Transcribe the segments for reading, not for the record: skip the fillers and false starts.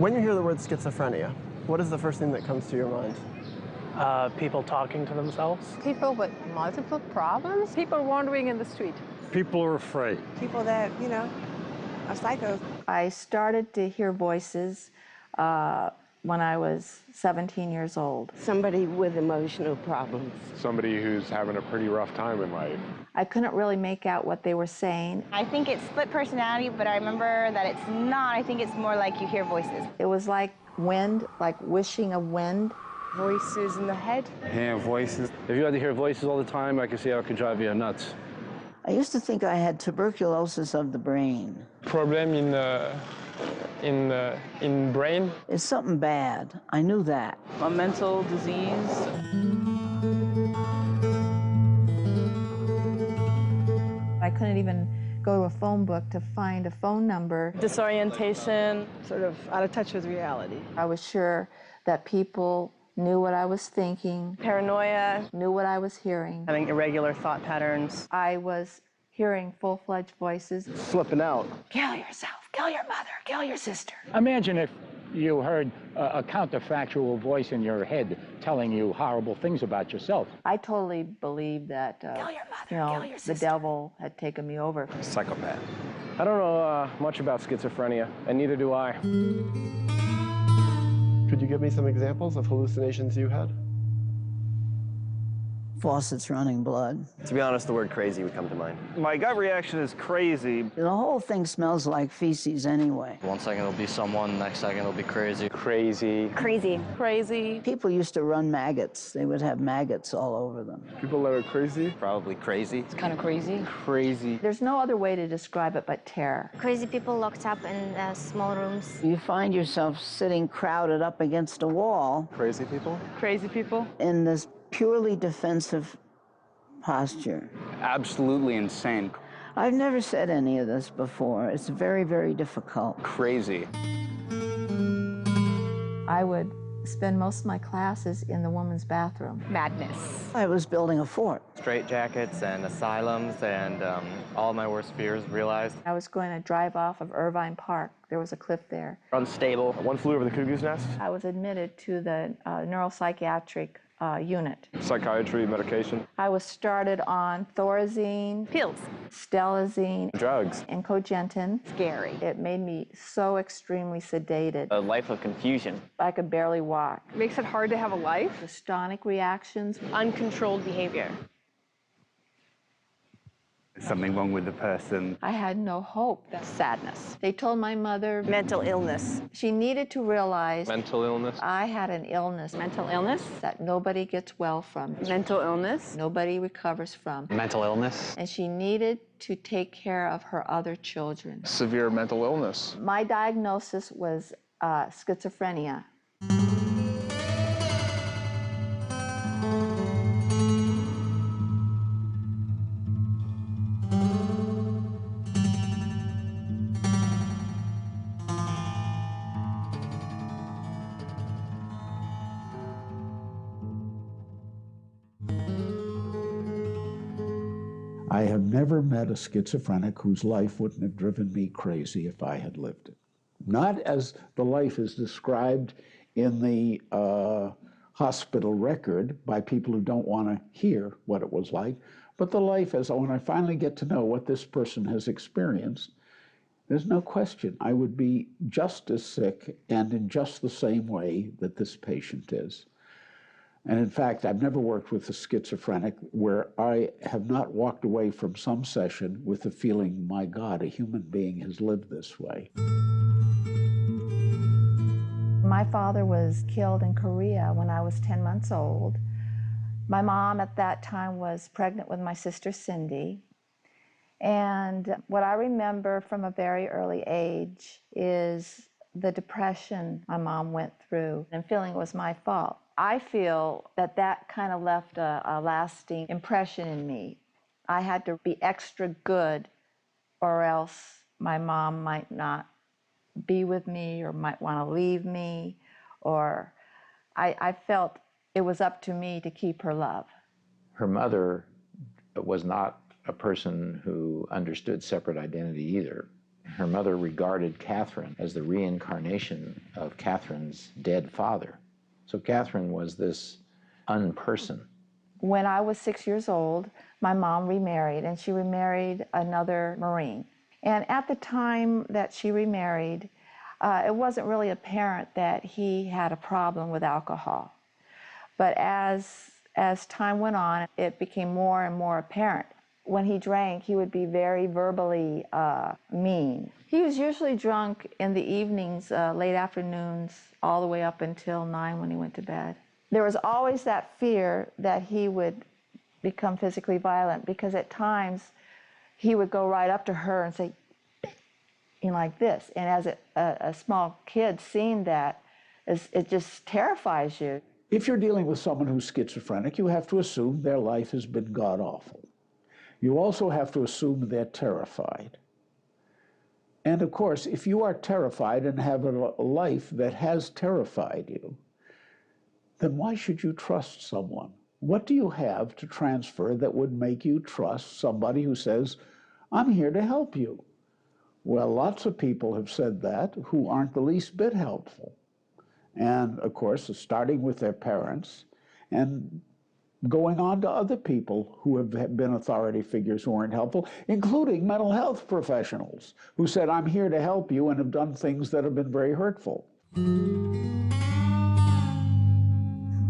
When you hear the word schizophrenia, what is the first thing that comes to your mind? People talking to themselves. People with multiple problems. People wandering in the street. People are afraid. People that, are psychos. I started to hear voices when I was 17 years old. Somebody with emotional problems. Somebody who's having a pretty rough time in life. I couldn't really make out what they were saying. I think it's split personality, but I remember that it's not. I think it's more like you hear voices. It was like wind, like wishing of wind. Voices in the head. Yeah, voices. If you had to hear voices all the time, I can see how it could drive you nuts. I used to think I had tuberculosis of the brain. Problem in brain. It's something bad. I knew that. A mental disease. I couldn't even go to a phone book to find a phone number. Disorientation. Sort of out of touch with reality. I was sure that people knew what I was thinking. Paranoia. Knew what I was hearing. Having irregular thought patterns. I was hearing full-fledged voices. Flipping out. Kill yourself, kill your mother, kill your sister. Imagine if you heard a counterfactual voice in your head telling you horrible things about yourself. I totally believed that Kill your mother, kill your sister. the devil had taken me over. Psychopath. I don't know much about schizophrenia, and neither do I. Could you give me some examples of hallucinations you had? Faucets running blood. To be honest, the word crazy would come to mind. My gut reaction is crazy. The whole thing smells like feces anyway. One second it'll be someone, next second it'll be crazy. Crazy. Crazy. Crazy. People used to run maggots. They would have maggots all over them. People that are crazy? Probably crazy. It's kind of crazy. Crazy. There's no other way to describe it but terror. Crazy people locked up in small rooms. You find yourself sitting crowded up against a wall. Crazy people? Crazy people. In this purely defensive posture. Absolutely insane. I've never said any of this before. It's very, very difficult. Crazy. I would spend most of my classes in the women's bathroom. Madness. I was building a fort. Straitjackets and asylums and all my worst fears realized. I was going to drive off of Irvine Park. There was a cliff there. Unstable. One flew over the cuckoo's nest. I was admitted to the neuropsychiatric unit. Psychiatry, medication. I was started on Thorazine, Pills. Stelazine, Drugs. and Cogentin. Scary. It made me so extremely sedated. A life of confusion. I could barely walk. Makes it hard to have a life. Dystonic reactions. Uncontrolled behavior. Something wrong with the person. I had no hope. Sadness. They told my mother Mental illness. she needed to realize Mental illness. I had an illness. Mental illness. That nobody gets well from. Mental illness. Nobody recovers from. Mental illness. And she needed to take care of her other children. Severe mental illness. My diagnosis was schizophrenia. I have never met a schizophrenic whose life wouldn't have driven me crazy if I had lived it. Not as the life is described in the hospital record by people who don't want to hear what it was like, but the life as when I finally get to know what this person has experienced, there's no question I would be just as sick and in just the same way that this patient is. And in fact, I've never worked with a schizophrenic where I have not walked away from some session with the feeling, my God, a human being has lived this way. My father was killed in Korea when I was 10 months old. My mom at that time was pregnant with my sister Cindy. And what I remember from a very early age is the depression my mom went through and feeling it was my fault. I feel that that kind of left a lasting impression in me. I had to be extra good or else my mom might not be with me or might want to leave me, or I felt it was up to me to keep her love. Her mother was not a person who understood separate identity either. Her mother regarded Catherine as the reincarnation of Catherine's dead father. So Catherine was this unperson. When I was 6 years old, my mom remarried, and she remarried another Marine. And at the time that she remarried, it wasn't really apparent that he had a problem with alcohol. But as time went on, it became more and more apparent. When he drank, he would be very verbally mean. He was usually drunk in the evenings, late afternoons, all the way up until 9 when he went to bed. There was always that fear that he would become physically violent, because at times he would go right up to her and say, you know, like this. And as a small kid, seeing that, it just terrifies you. If you're dealing with someone who's schizophrenic, you have to assume their life has been god-awful. You also have to assume they're terrified. And of course, if you are terrified and have a life that has terrified you, then why should you trust someone? What do you have to transfer that would make you trust somebody who says, I'm here to help you? Well, lots of people have said that who aren't the least bit helpful. And of course, starting with their parents and going on to other people who have been authority figures who aren't helpful, including mental health professionals who said, I'm here to help you, and have done things that have been very hurtful.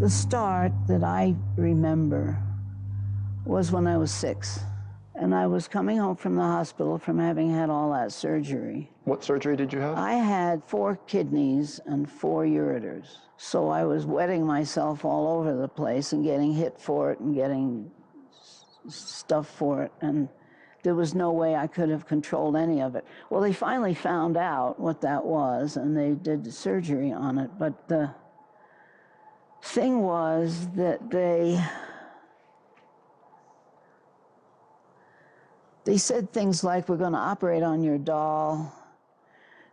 The start that I remember was when I was 6. And I was coming home from the hospital from having had all that surgery. What surgery did you have? I had 4 kidneys and 4 ureters. So I was wetting myself all over the place and getting hit for it and getting stuff for it. And there was no way I could have controlled any of it. Well, they finally found out what that was, and they did the surgery on it. But the thing was that they said things like, we're going to operate on your doll.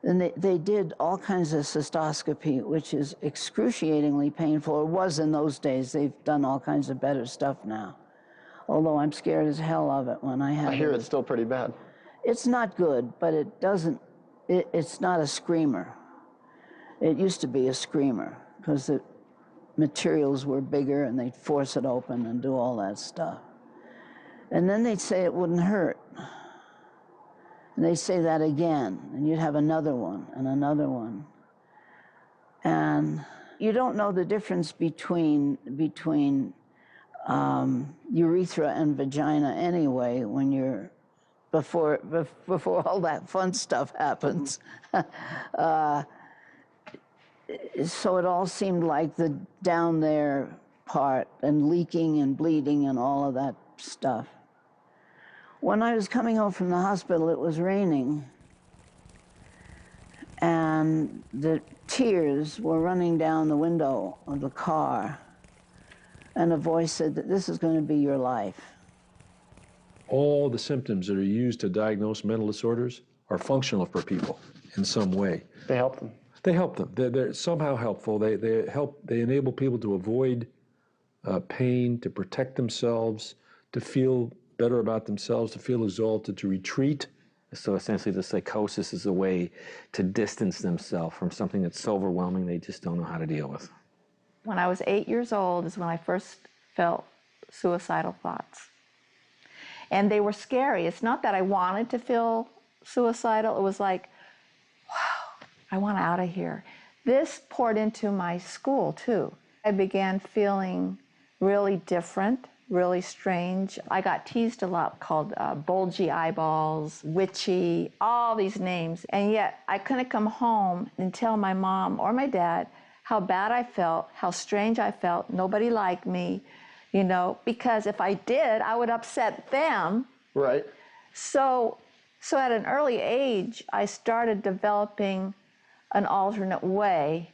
And they did all kinds of cystoscopy, which is excruciatingly painful, or was in those days. They've done all kinds of better stuff now. Although I'm scared as hell of it when I have it. I hear it's still pretty bad. It's not good, but it's not a screamer. It used to be a screamer, because the materials were bigger and they'd force it open and do all that stuff. And then they'd say it wouldn't hurt. And they'd say that again, and you'd have another one and another one. And you don't know the difference between urethra and vagina anyway when you're, before all that fun stuff happens. So it all seemed like the down there part, and leaking and bleeding and all of that stuff. When I was coming home from the hospital, it was raining, and the tears were running down the window of the car, and a voice said that this is going to be your life. All the symptoms that are used to diagnose mental disorders are functional for people in some way. They help them. They help them. They're somehow helpful. They enable people to avoid pain, to protect themselves, to feel better about themselves, to feel exalted, to retreat. So essentially the psychosis is a way to distance themselves from something that's so overwhelming they just don't know how to deal with. When I was 8 years old is when I first felt suicidal thoughts. And they were scary. It's not that I wanted to feel suicidal. It was like, wow, I want out of here. This poured into my school too. I began feeling really different, really strange. I got teased a lot, called bulgy eyeballs, witchy, all these names. And yet I couldn't come home and tell my mom or my dad how bad I felt, how strange I felt. Nobody liked me, you know, because if I did, I would upset them. Right. So at an early age, I started developing an alternate way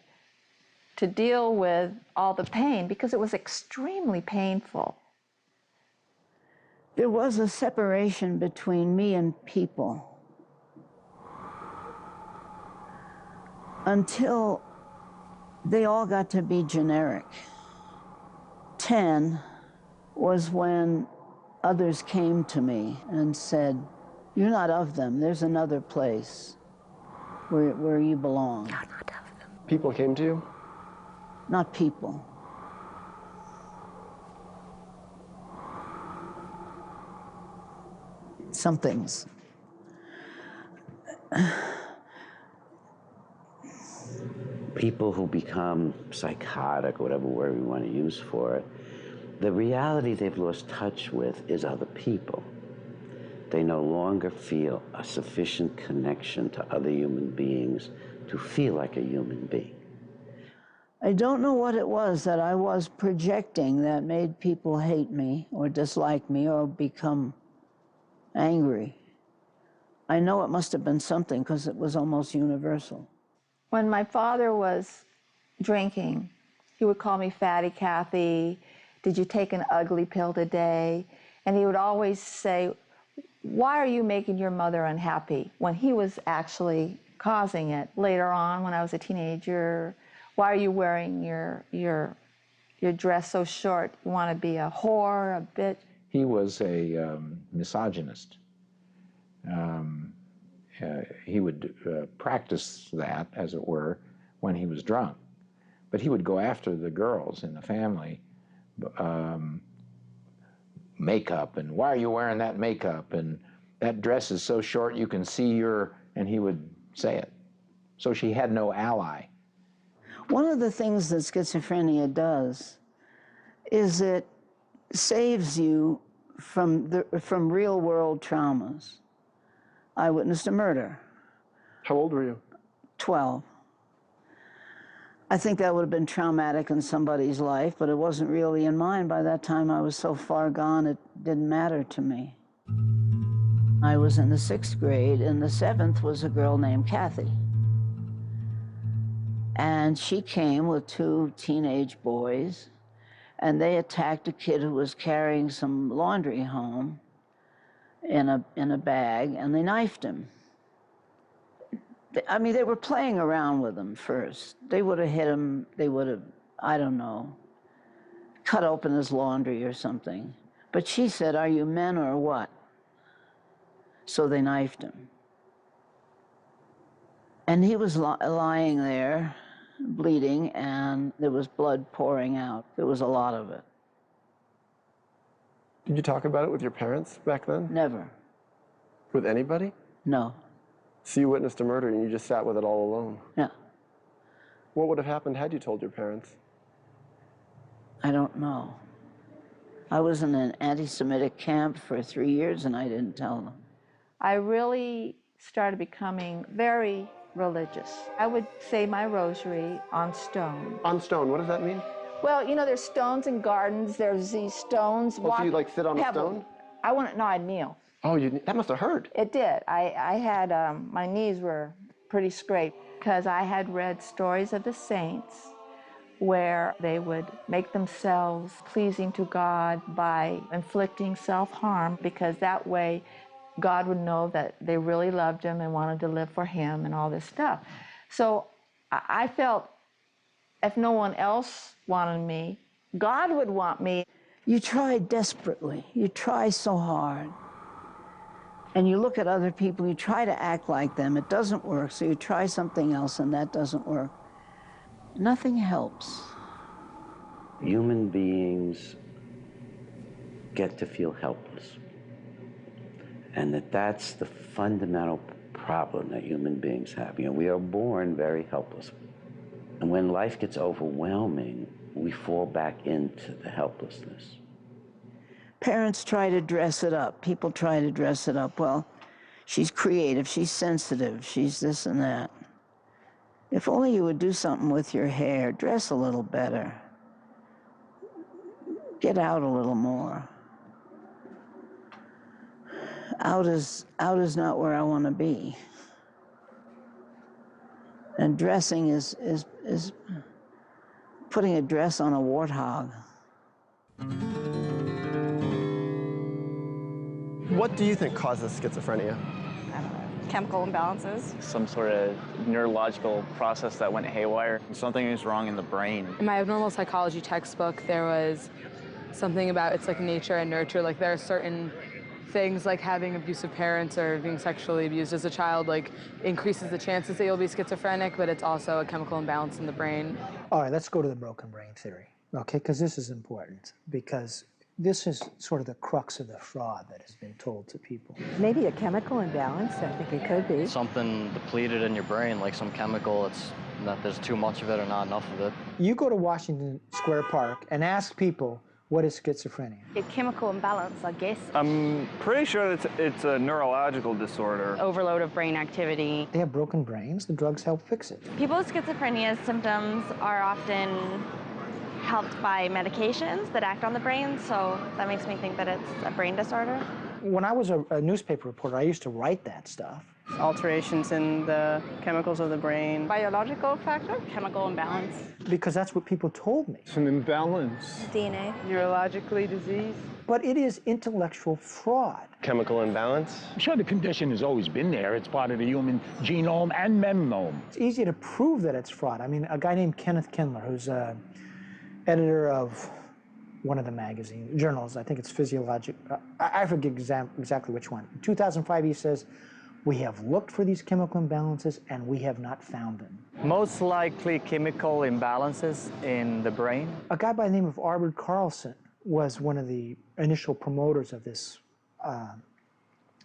to deal with all the pain, because it was extremely painful. There was a separation between me and people until they all got to be generic. 10 was when others came to me and said, you're not of them, there's another place. where you belong. People came to you? Not people. Some things. People who become psychotic, whatever word we want to use for it, the reality they've lost touch with is other people. They no longer feel a sufficient connection to other human beings to feel like a human being. I don't know what it was that I was projecting that made people hate me or dislike me or become angry. I know it must have been something because it was almost universal. When my father was drinking, he would call me Fatty Kathy. Did you take an ugly pill today? And he would always say, why are you making your mother unhappy? When he was actually causing it. Later on, when I was a teenager, why are you wearing your dress so short? You want to be a whore, a bitch? He was a misogynist. He would practice that, as it were, when he was drunk. But he would go after the girls in the family, makeup, and why are you wearing that makeup? And that dress is so short you can see your, and he would say it. So she had no ally. One of the things that schizophrenia does is it saves you from real world traumas. I witnessed a murder. How old were you? 12. I think that would have been traumatic in somebody's life, but it wasn't really in mine. By that time, I was so far gone, it didn't matter to me. I was in the 6th grade, and the 7th was a girl named Kathy. And she came with 2 teenage boys, and they attacked a kid who was carrying some laundry home in a bag, and they knifed him. I mean, they were playing around with him first. They would have hit him, they would have, I don't know, cut open his laundry or something. But she said, are you men or what? So they knifed him. And he was lying there, bleeding, and there was blood pouring out. There was a lot of it. Did you talk about it with your parents back then? Never. With anybody? No. So you witnessed a murder and you just sat with it all alone? Yeah. What would have happened had you told your parents? I don't know. I was in an anti-Semitic camp for 3 years and I didn't tell them. I really started becoming very religious. I would say my rosary on stone. On stone, what does that mean? Well, you know, there's stones in gardens. There's these stones. Oh, so you like sit on a stone? I wouldn't, no, I'd kneel. Oh, that must have hurt. It did. I had, my knees were pretty scraped because I had read stories of the saints where they would make themselves pleasing to God by inflicting self-harm, because that way God would know that they really loved him and wanted to live for him and all this stuff. So I felt if no one else wanted me, God would want me. You try desperately. You try so hard. And you look at other people, you try to act like them. It doesn't work, so you try something else, and that doesn't work. Nothing helps. Human beings get to feel helpless. And that's the fundamental problem that human beings have. You know, we are born very helpless. And when life gets overwhelming, we fall back into the helplessness. Parents try to dress it up. People try to dress it up. Well, she's creative, she's sensitive, she's this and that. If only you would do something with your hair, dress a little better. Get out a little more. Out is not where I want to be. And dressing is putting a dress on a warthog. What do you think causes schizophrenia? Chemical imbalances. Some sort of neurological process that went haywire. Something is wrong in the brain. In my abnormal psychology textbook, there was something about it's like nature and nurture. Like there are certain things like having abusive parents or being sexually abused as a child like increases the chances that you'll be schizophrenic, but it's also a chemical imbalance in the brain. All right, let's go to the broken brain theory, okay? Because this is important, because this is sort of the crux of the fraud that has been told to people. Maybe a chemical imbalance, I think it could be. Something depleted in your brain, like some chemical, it's that there's too much of it or not enough of it. You go to Washington Square Park and ask people, what is schizophrenia? A chemical imbalance, I guess. I'm pretty sure it's a neurological disorder. Overload of brain activity. They have broken brains, the drugs help fix it. People with schizophrenia symptoms are often helped by medications that act on the brain, so that makes me think that it's a brain disorder. When I was a newspaper reporter, I used to write that stuff. Alterations in the chemicals of the brain. Biological factor, chemical imbalance. Because that's what people told me. It's an imbalance. DNA. Neurologically diseased. But it is intellectual fraud. Chemical imbalance? I'm sure the condition has always been there. It's part of the human genome and memnome. It's easy to prove that it's fraud. I mean, a guy named Kenneth Kindler, who's editor of one of the magazine journals, I think it's Physiologic, I forget exactly which one. In 2005, he says, we have looked for these chemical imbalances and we have not found them. Most likely chemical imbalances in the brain. A guy by the name of Arvid Carlson was one of the initial promoters of this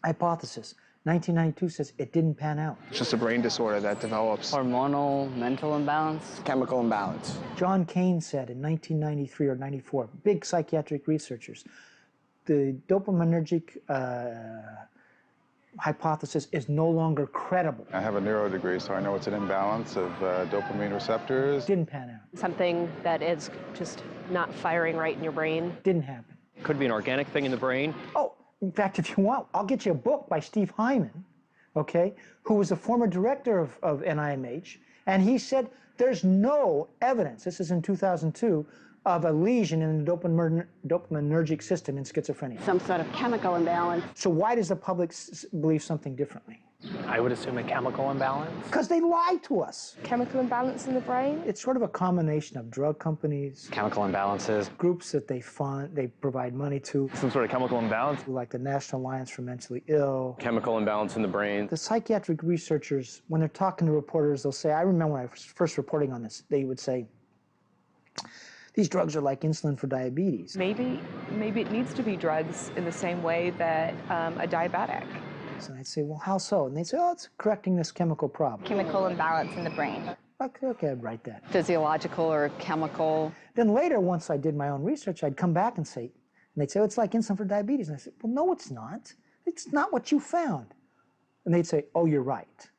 hypothesis. 1992 says it didn't pan out. It's just a brain disorder that develops. Hormonal, mental imbalance. Chemical imbalance. John Kane said in 1993 or 94, big psychiatric researchers, the dopaminergic hypothesis is no longer credible. I have a neuro degree, so I know it's an imbalance of dopamine receptors. Didn't pan out. Something that is just not firing right in your brain. Didn't happen. Could be an organic thing in the brain. Oh, in fact, if you want, I'll get you a book by Steve Hyman, okay, who was a former director of NIMH, and he said there's no evidence, this is in 2002, of a lesion in the dopaminergic system in schizophrenia. Some sort of chemical imbalance. So why does the public believe something differently? I would assume a chemical imbalance. Because they lie to us. Chemical imbalance in the brain? It's sort of a combination of drug companies, Chemical imbalances. groups that they fund, they provide money to, Some sort of chemical imbalance. like the National Alliance for Mentally Ill. Chemical imbalance in the brain. The psychiatric researchers, when they're talking to reporters, they'll say, I remember when I was first reporting on this, they would say, these drugs are like insulin for diabetes. Maybe it needs to be drugs in the same way that a diabetic. And I'd say, well, how so? And they'd say, oh, it's correcting this chemical problem. Chemical imbalance in the brain. Okay, I'd write that. Physiological or chemical. Then later, once I did my own research, I'd come back and say, and they'd say, oh, it's like insulin for diabetes. And I said, well, no, it's not. It's not what you found. And they'd say, oh, you're right.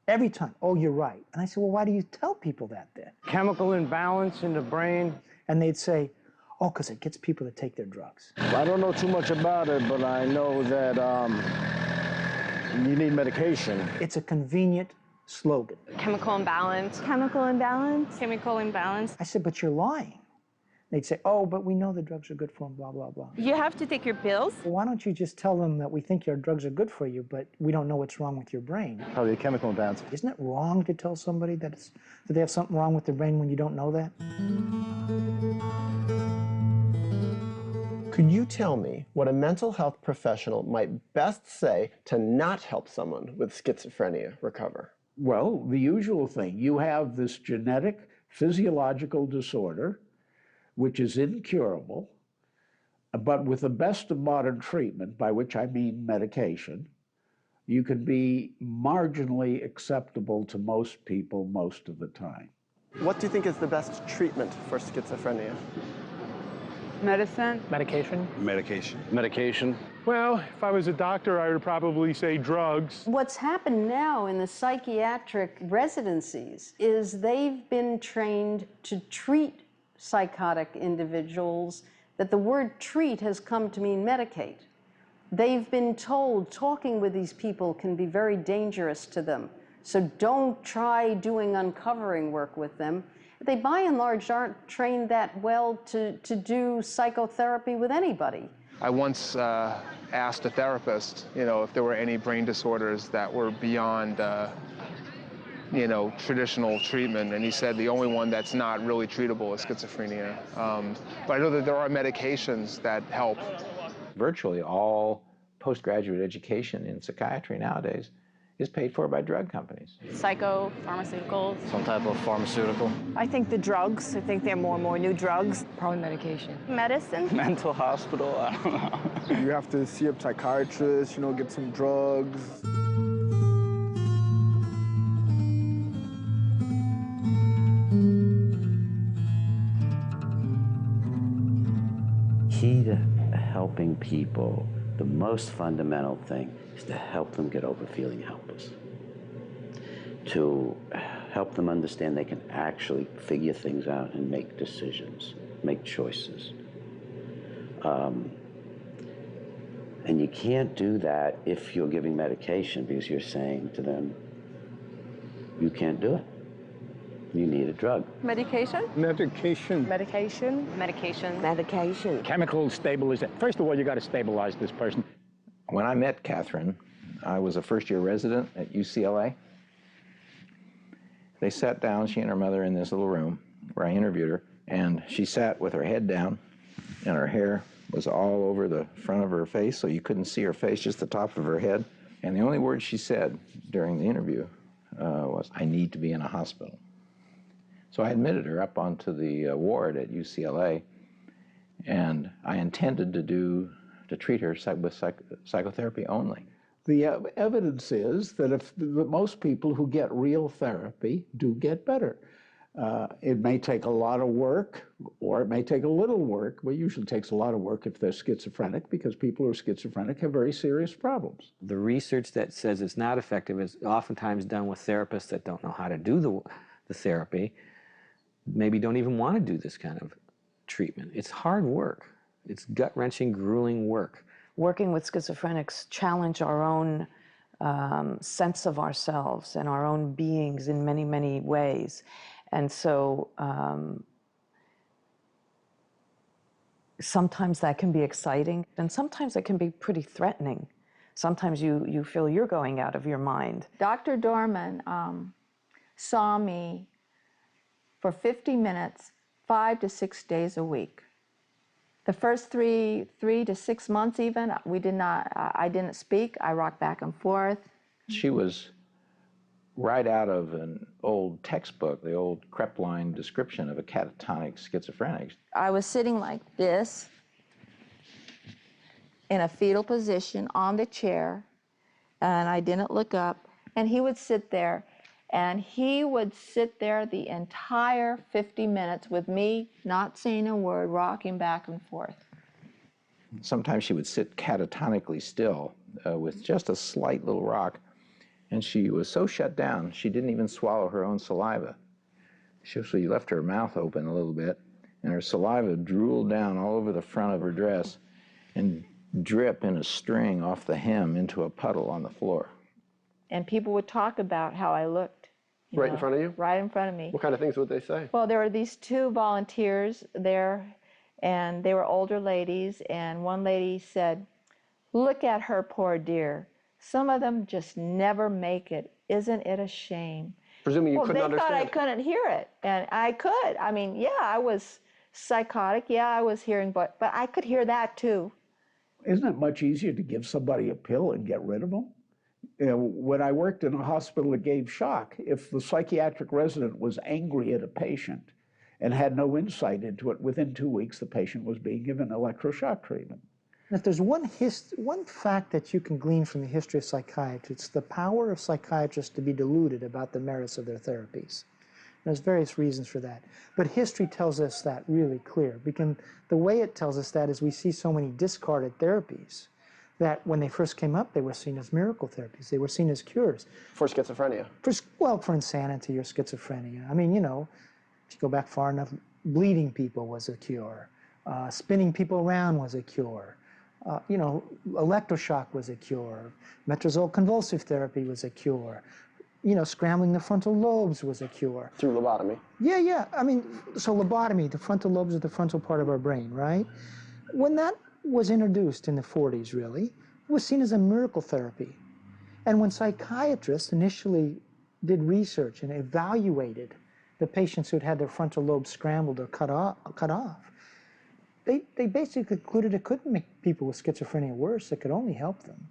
Every time, oh, you're right. And I said, well, why do you tell people that then? Chemical imbalance in the brain. And they'd say, oh, because it gets people to take their drugs. I don't know too much about it, but I know that you need medication. It's a convenient slogan. Chemical imbalance. Chemical imbalance? Chemical imbalance. I said, but you're lying. They'd say, oh, but we know the drugs are good for them, blah, blah, blah. You have to take your pills? Well, why don't you just tell them that we think your drugs are good for you, but we don't know what's wrong with your brain? Probably a chemical imbalance. Isn't it wrong to tell somebody that they have something wrong with their brain when you don't know that? Could you tell me what a mental health professional might best say to not help someone with schizophrenia recover? Well, the usual thing. You have this genetic physiological disorder, which is incurable, but with the best of modern treatment, by which I mean medication, you can be marginally acceptable to most people most of the time. What do you think is the best treatment for schizophrenia? Medicine. Medication. Medication. Medication. Well, if I was a doctor, I would probably say drugs. What's happened now in the psychiatric residencies is they've been trained to treat psychotic individuals, that the word treat has come to mean medicate. They've been told talking with these people can be very dangerous to them, so don't try doing uncovering work with them. They, by and large, aren't trained that well to do psychotherapy with anybody. I once asked a therapist, if there were any brain disorders that were beyond, traditional treatment, and he said the only one that's not really treatable is schizophrenia. But I know that there are medications that help. Virtually all postgraduate education in psychiatry nowadays is paid for by drug companies. Psychopharmaceuticals. Some type of pharmaceutical. I think the drugs. I think there are more and more new drugs. Probably medication. Medicine. Mental hospital, I don't know. You have to see a psychiatrist, you know, get some drugs. Key to helping people, the most fundamental thing is to help them get over feeling helpless. To help them understand they can actually figure things out and make decisions, make choices. And you can't do that if you're giving medication, because you're saying to them, you can't do it. You need a drug. Medication. Medication. Medication. Medication. Medication. Chemical stabilization. First of all, you got to stabilize this person. When I met Catherine, I was a first-year resident at UCLA. They sat down, she and her mother, in this little room where I interviewed her, and she sat with her head down, and her hair was all over the front of her face, so you couldn't see her face, just the top of her head. And the only word she said during the interview was, "I need to be in a hospital." So I admitted her up onto the ward at UCLA, and I intended to treat her with psychotherapy only. The evidence is that most people who get real therapy do get better. It may take a lot of work, or it may take a little work, but it usually takes a lot of work if they're schizophrenic, because people who are schizophrenic have very serious problems. The research that says it's not effective is oftentimes done with therapists that don't know how to do the therapy, maybe don't even want to do this kind of treatment. It's hard work. It's gut-wrenching, grueling work. Working with schizophrenics challenge our own sense of ourselves and our own beings in many, many ways. And so sometimes that can be exciting, and sometimes it can be pretty threatening. Sometimes you feel you're going out of your mind. Dr. Dorman saw me for 50 minutes, 5 to 6 days a week. The first three to 6 months even, I didn't speak. I rocked back and forth. She was right out of an old textbook, the old Krepline description of a catatonic schizophrenic. I was sitting like this in a fetal position on the chair, and I didn't look up, and he would sit there, and he would sit there the entire 50 minutes with me not saying a word, rocking back and forth. Sometimes she would sit catatonically still with just a slight little rock, and she was so shut down she didn't even swallow her own saliva. So you left her mouth open a little bit, and her saliva drooled down all over the front of her dress and drip in a string off the hem into a puddle on the floor. And people would talk about how I looked. Right in front of you? Right in front of me. What kind of things would they say? Well, there were these two volunteers there, and they were older ladies, and one lady said, "Look at her, poor dear. Some of them just never make it. Isn't it a shame?" Presuming you couldn't understand. They thought I couldn't hear it, and I could. I mean, yeah, I was psychotic. Yeah, I was hearing, but I could hear that too. Isn't it much easier to give somebody a pill and get rid of them? You know, when I worked in a hospital that gave shock, if the psychiatric resident was angry at a patient and had no insight into it, within 2 weeks the patient was being given electroshock treatment. If there's one fact that you can glean from the history of psychiatry, it's the power of psychiatrists to be deluded about the merits of their therapies. There's various reasons for that. But history tells us that really clear. Because the way it tells us that is we see so many discarded therapies that when they first came up, they were seen as miracle therapies. They were seen as cures. For schizophrenia? For insanity or schizophrenia. I mean, you know, if you go back far enough, bleeding people was a cure. Spinning people around was a cure. You know, electroshock was a cure. Metrazole convulsive therapy was a cure. You know, scrambling the frontal lobes was a cure. Through lobotomy? Yeah, yeah. I mean, so lobotomy, the frontal lobes are the frontal part of our brain, right? When that was introduced in the 40s, really, it was seen as a miracle therapy. And when psychiatrists initially did research and evaluated the patients who'd had their frontal lobes scrambled or cut off, They basically concluded it couldn't make people with schizophrenia worse, it could only help them.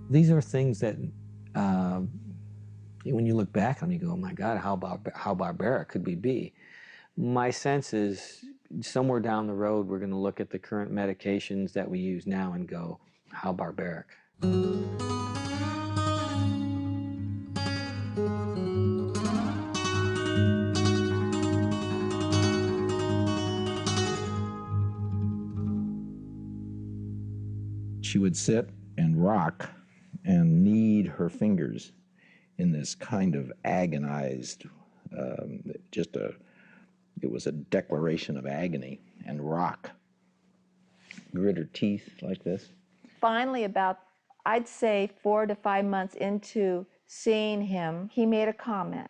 These are things that, when you look back on them, you go, oh my God, how barbaric could we be? My sense is somewhere down the road, we're going to look at the current medications that we use now and go, how barbaric. She would sit and rock and knead her fingers in this kind of agonized, it was a declaration of agony, and rock. Grit her teeth like this. Finally, about, I'd say 4 to 5 months into seeing him, he made a comment.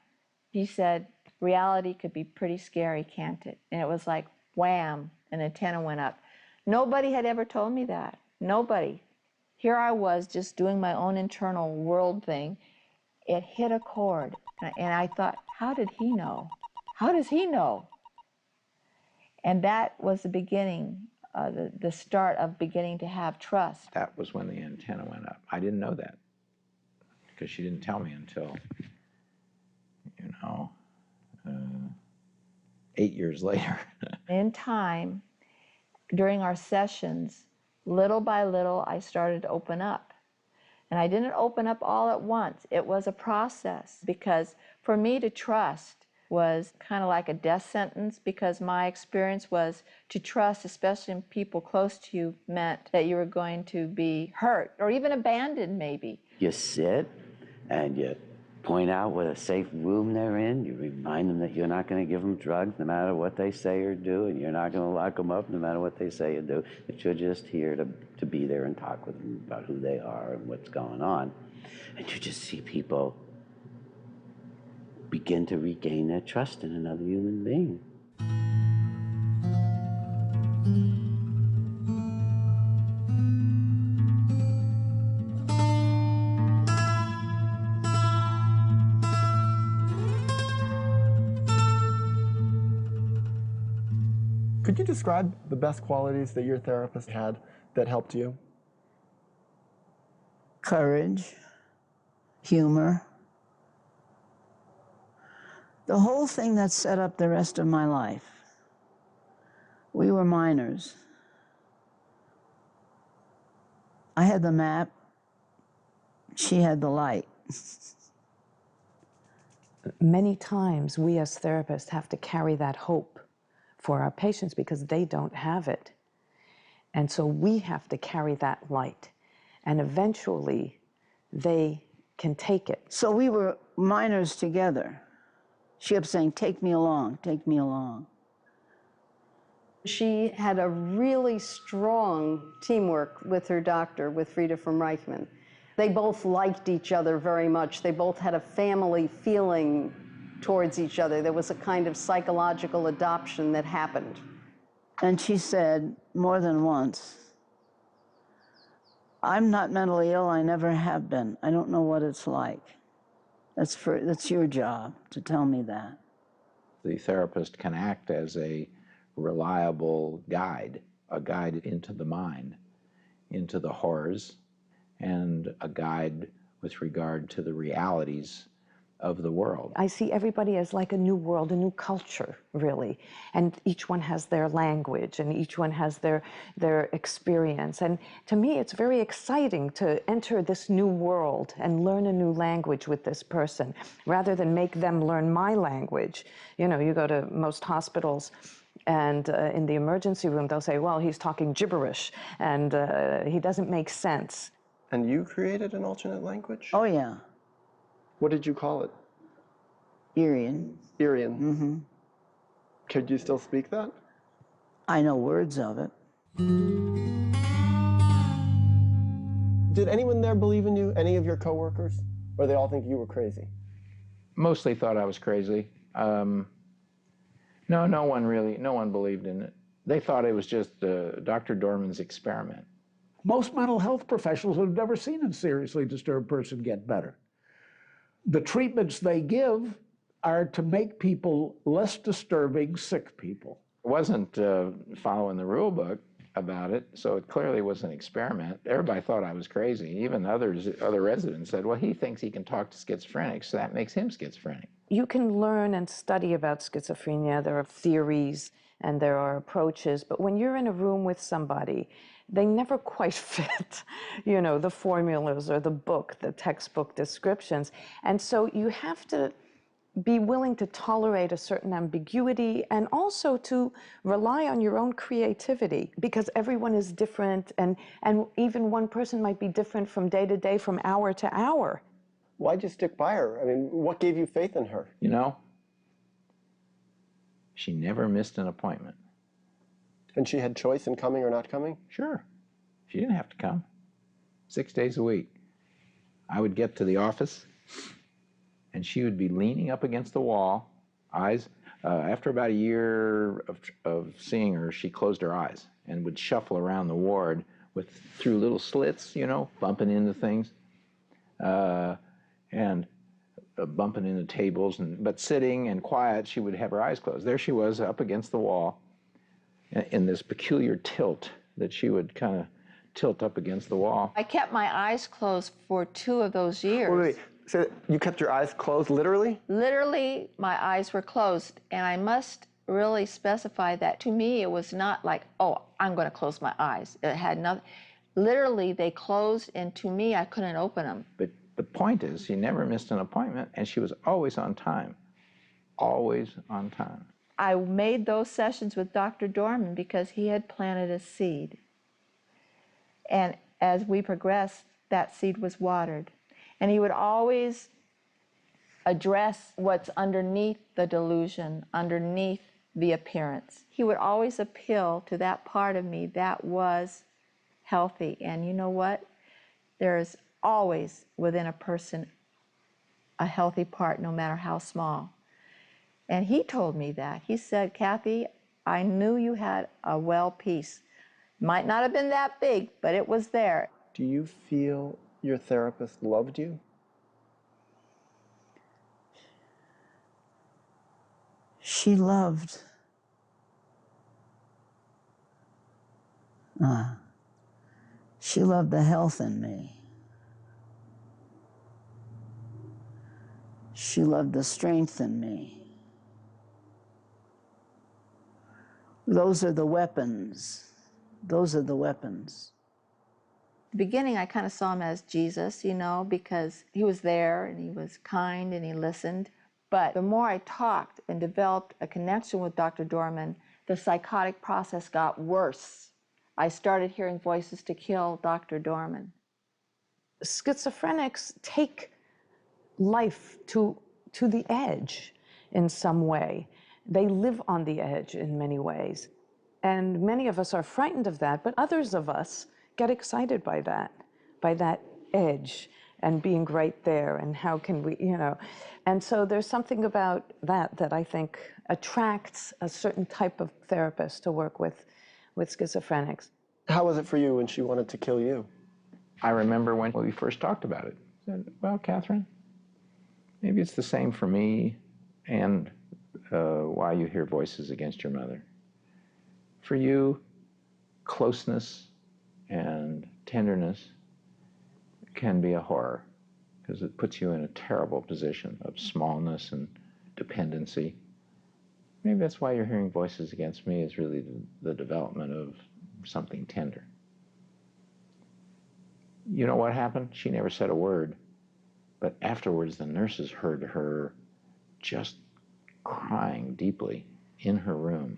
He said, reality could be pretty scary, can't it? And it was like, wham, an antenna went up. Nobody had ever told me that. Nobody. Here I was just doing my own internal world thing. It hit a chord. And I thought, how did he know? How does he know? And that was the beginning, the start of beginning to have trust. That was when the antenna went up. I didn't know that because she didn't tell me until, 8 years later. In time, during our sessions, little by little, I started to open up. And I didn't open up all at once. It was a process, because for me to trust was kind of like a death sentence, because my experience was to trust, especially in people close to you, meant that you were going to be hurt or even abandoned maybe. You sit and you point out what a safe room they're in. You remind them that you're not going to give them drugs no matter what they say or do, and you're not going to lock them up no matter what they say or do, that you're just here to be there and talk with them about who they are and what's going on. And you just see people begin to regain their trust in another human being. Could you describe the best qualities that your therapist had that helped you? Courage, humor, the whole thing that set up the rest of my life. We were minors. I had the map, she had the light. Many times we as therapists have to carry that hope for our patients because they don't have it. And so we have to carry that light. And eventually they can take it. So we were minors together. She kept saying, take me along, take me along. She had a really strong teamwork with her doctor, with Frieda from Reichman. They both liked each other very much. They both had a family feeling towards each other. There was a kind of psychological adoption that happened. And she said more than once, I'm not mentally ill, I never have been. I don't know what it's like. That's your job to tell me that. The therapist can act as a reliable guide, a guide into the mind, into the horrors, and a guide with regard to the realities of the world. I see everybody as like a new world, a new culture, really. And each one has their language, and each one has their experience. And to me, it's very exciting to enter this new world and learn a new language with this person, rather than make them learn my language. You know, you go to most hospitals, and in the emergency room, they'll say, well, he's talking gibberish, and he doesn't make sense. And you created an alternate language? Oh, yeah. What did you call it? Irian. Irian. Mm-hmm. Could you still speak that? I know words of it. Did anyone there believe in you, any of your coworkers? Or they all think you were crazy? Mostly thought I was crazy. No one believed in it. They thought it was just Dr. Dorman's experiment. Most mental health professionals have never seen a seriously disturbed person get better. the treatments they give are to make people less disturbing sick people. It wasn't following the rule book about it, so it clearly was an experiment. Everybody thought I was crazy. Even other residents said, well, he thinks he can talk to schizophrenics, so that makes him schizophrenic. You can learn and study about schizophrenia. There are theories and there are approaches, but when you're in a room with somebody, they never quite fit, you know, the formulas or the book, the textbook descriptions. And so you have to be willing to tolerate a certain ambiguity and also to rely on your own creativity, because everyone is different, and even one person might be different from day to day, from hour to hour. Why'd you stick by her? I mean, what gave you faith in her? You know, she never missed an appointment. And she had choice in coming or not coming? Sure. She didn't have to come. 6 days a week. I would get to the office, and she would be leaning up against the wall, eyes. After about a year of seeing her, she closed her eyes and would shuffle around the ward through little slits, you know, bumping into things, and bumping into tables. But sitting and quiet, she would have her eyes closed. There she was up against the wall in this peculiar tilt that she would kind of tilt up against the wall. I kept my eyes closed for 2 of those years. Wait. So you kept your eyes closed, literally? Literally, my eyes were closed, and I must really specify that to me it was not like, oh, I'm going to close my eyes. It had nothing. Literally, they closed, and to me, I couldn't open them. But the point is, she never missed an appointment, and she was always on time. Always on time. I made those sessions with Dr. Dorman because he had planted a seed. And as we progressed, that seed was watered. And he would always address what's underneath the delusion, underneath the appearance. He would always appeal to that part of me that was healthy. And you know what? There is always within a person a healthy part, no matter how small. And he told me that. He said, Kathy, I knew you had a well piece. Might not have been that big, but it was there. Do you feel your therapist loved you? She loved. She loved the health in me. She loved the strength in me. Those are the weapons. Those are the weapons. The beginning, I kind of saw him as Jesus, you know, because he was there and he was kind and he listened. But the more I talked and developed a connection with Dr. Dorman, the psychotic process got worse. I started hearing voices to kill Dr. Dorman. Schizophrenics take life to the edge in some way. They live on the edge in many ways. And many of us are frightened of that, but others of us get excited by that edge and being right there, and how can we, you know. And so there's something about that I think attracts a certain type of therapist to work with schizophrenics. How was it for you when she wanted to kill you? I remember when we first talked about it. I said, well, Catherine, maybe it's the same for me and why you hear voices against your mother. For you, closeness and tenderness can be a horror because it puts you in a terrible position of smallness and dependency. Maybe that's why you're hearing voices against me, is really the development of something tender. You know what happened? She never said a word, but afterwards the nurses heard her just crying deeply in her room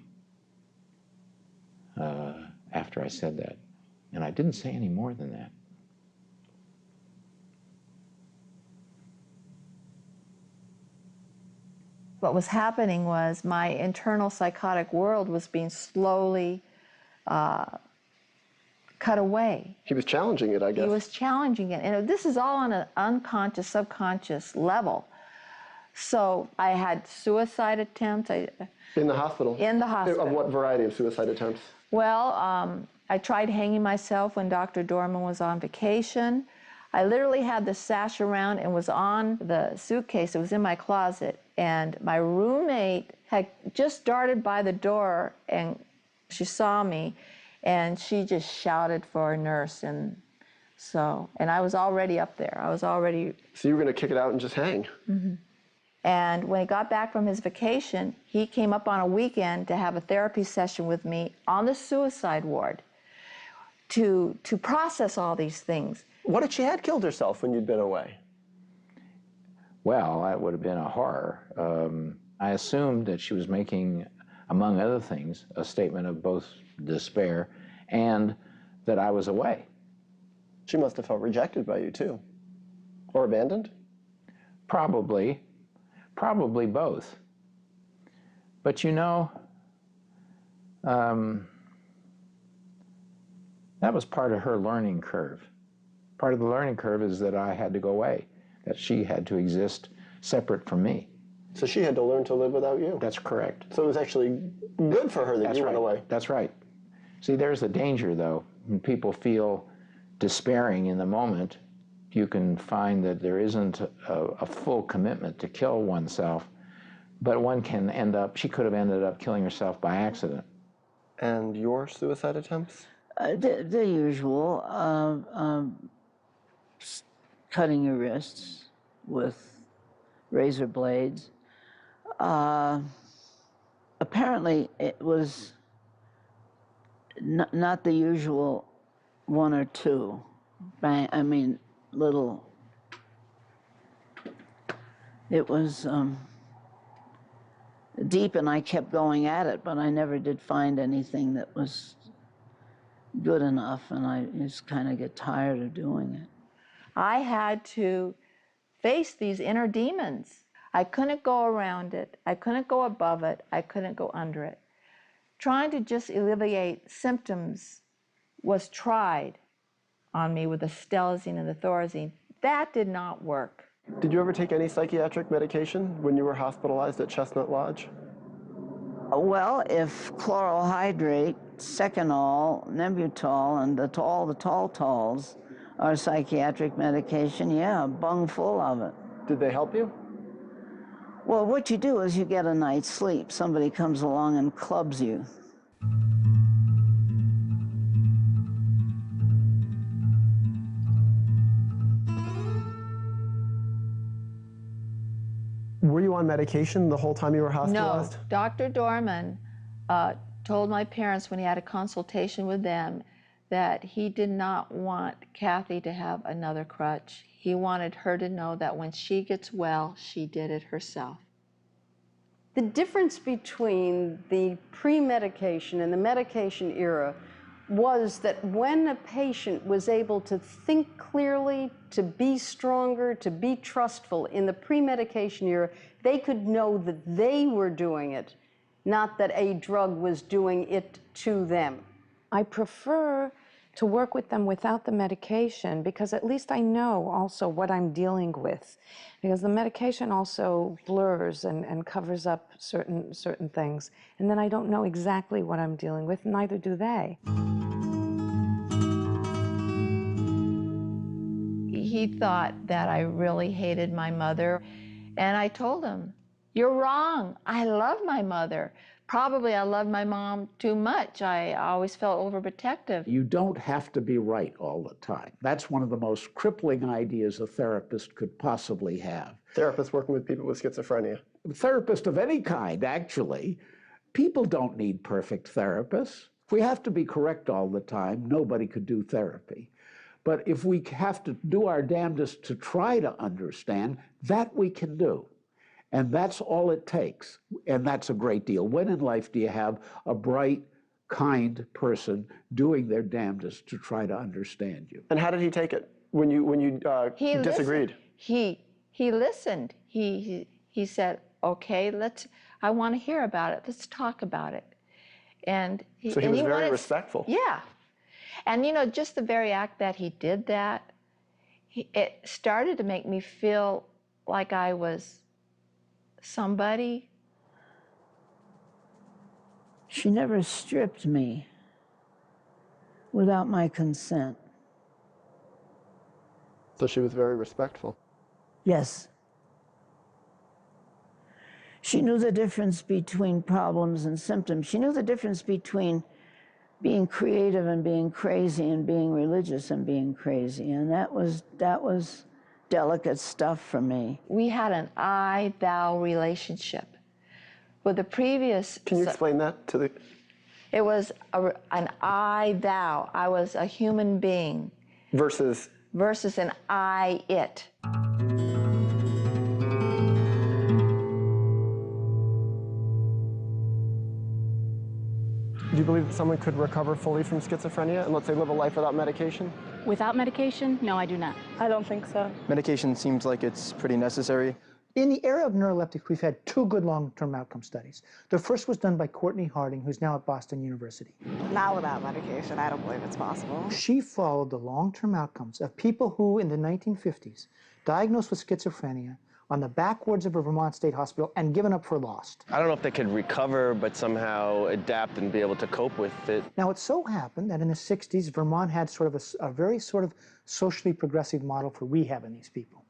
after I said that. And I didn't say any more than that. What was happening was my internal psychotic world was being slowly cut away. He was challenging it, I guess. He was challenging it. And this is all on an unconscious, subconscious level. So I had suicide attempts. In the hospital? In the hospital. Of what variety of suicide attempts? Well, I tried hanging myself when Dr. Dorman was on vacation. I literally had the sash around and was on the suitcase. It was in my closet. And my roommate had just darted by the door, and she saw me, and she just shouted for a nurse. And I was already up there. I was already... So you were going to kick it out and just hang? Mm-hmm. And when he got back from his vacation, he came up on a weekend to have a therapy session with me on the suicide ward to process all these things. What if she had killed herself when you'd been away? Well, that would have been a horror. I assumed that she was making, among other things, a statement of both despair and that I was away. She must have felt rejected by you, too. Or abandoned? Probably both. But you know, that was part of her learning curve. Part of the learning curve is that I had to go away, that she had to exist separate from me. So she had to learn to live without you? That's correct. So it was actually good for her that you went away? That's right. See, there's the danger, though. When people feel despairing in the moment, you can find that there isn't a full commitment to kill oneself, but one can end up, she could have ended up killing herself by accident. And your suicide attempts? The usual, cutting your wrists with razor blades. Apparently it was not the usual one or two. Bang, I mean, little. It was deep, and I kept going at it, but I never did find anything that was good enough, and I just kind of get tired of doing it. I had to face these inner demons. I couldn't go around it. I couldn't go above it. I couldn't go under it. Trying to just alleviate symptoms was tried on me with the stelzine and the thorazine. That did not work. Did you ever take any psychiatric medication when you were hospitalized at Chestnut Lodge? Well, if chloral hydrate, Seconal, Nebutol, and the tall talls are psychiatric medication, yeah, bung full of it. Did they help you? Well, what you do is you get a night's sleep. Somebody comes along and clubs you. Were you on medication the whole time you were hospitalized? No. Dr. Dorman told my parents when he had a consultation with them that he did not want Kathy to have another crutch. He wanted her to know that when she gets well, she did it herself. The difference between the pre-medication and the medication era was that when a patient was able to think clearly, to be stronger, to be trustful in the pre-medication era, they could know that they were doing it, not that a drug was doing it to them. I prefer to work with them without the medication because at least I know also what I'm dealing with. Because the medication also blurs and covers up certain things. And then I don't know exactly what I'm dealing with, neither do they. He thought that I really hated my mother. And I told him, "You're wrong. I love my mother. Probably I loved my mom too much. I always felt overprotective." You don't have to be right all the time. That's one of the most crippling ideas a therapist could possibly have. Therapists working with people with schizophrenia. A therapist of any kind, actually. People don't need perfect therapists. If we have to be correct all the time, nobody could do therapy. But if we have to do our damnedest to try to understand, that we can do. And that's all it takes. And that's a great deal. When in life do you have a bright, kind person doing their damnedest to try to understand you? And how did he take it when you disagreed? He listened. He said, "Okay, I want to hear about it. Let's talk about it." And so he was very respectful. Yeah. And you know, just the very act that he did that, it started to make me feel like I was somebody. She never stripped me without my consent. So she was very respectful. Yes. She knew the difference between problems and symptoms. She knew the difference between being creative and being crazy and being religious and being crazy. And that was delicate stuff for me. We had an I-thou relationship. With the previous... Can you explain that to the... It was an I-thou. I was a human being. Versus? Versus an I-it. Do you believe that someone could recover fully from schizophrenia and, let's say, live a life without medication? Without medication? No, I do not. I don't think so. Medication seems like it's pretty necessary. In the area of neuroleptics, we've had 2 good long-term outcome studies. The first was done by Courtney Harding, who's now at Boston University. Not without medication. I don't believe it's possible. She followed the long-term outcomes of people who, in the 1950s, diagnosed with schizophrenia, on the back wards of a Vermont State Hospital and given up for lost. I don't know if they could recover, but somehow adapt and be able to cope with it. Now, it so happened that in the 60s, Vermont had sort of a very sort of socially progressive model for rehabbing these people.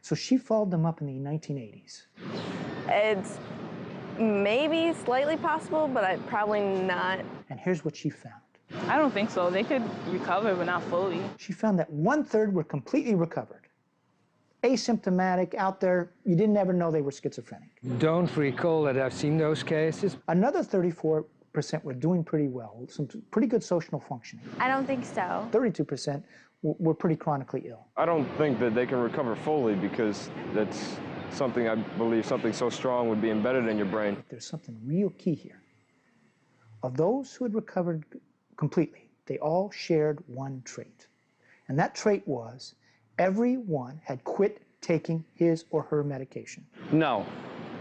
So she followed them up in the 1980s. It's maybe slightly possible, but probably not. And here's what she found. I don't think so. They could recover, but not fully. She found that 1/3 were completely recovered. Asymptomatic, out there, you didn't ever know they were schizophrenic. Don't recall that I've seen those cases. Another 34% were doing pretty well, some pretty good social functioning. I don't think so. 32% were pretty chronically ill. I don't think that they can recover fully because that's something, I believe, something so strong would be embedded in your brain. There's something real key here. Of those who had recovered completely, they all shared one trait. And that trait was everyone had quit taking his or her medication. No,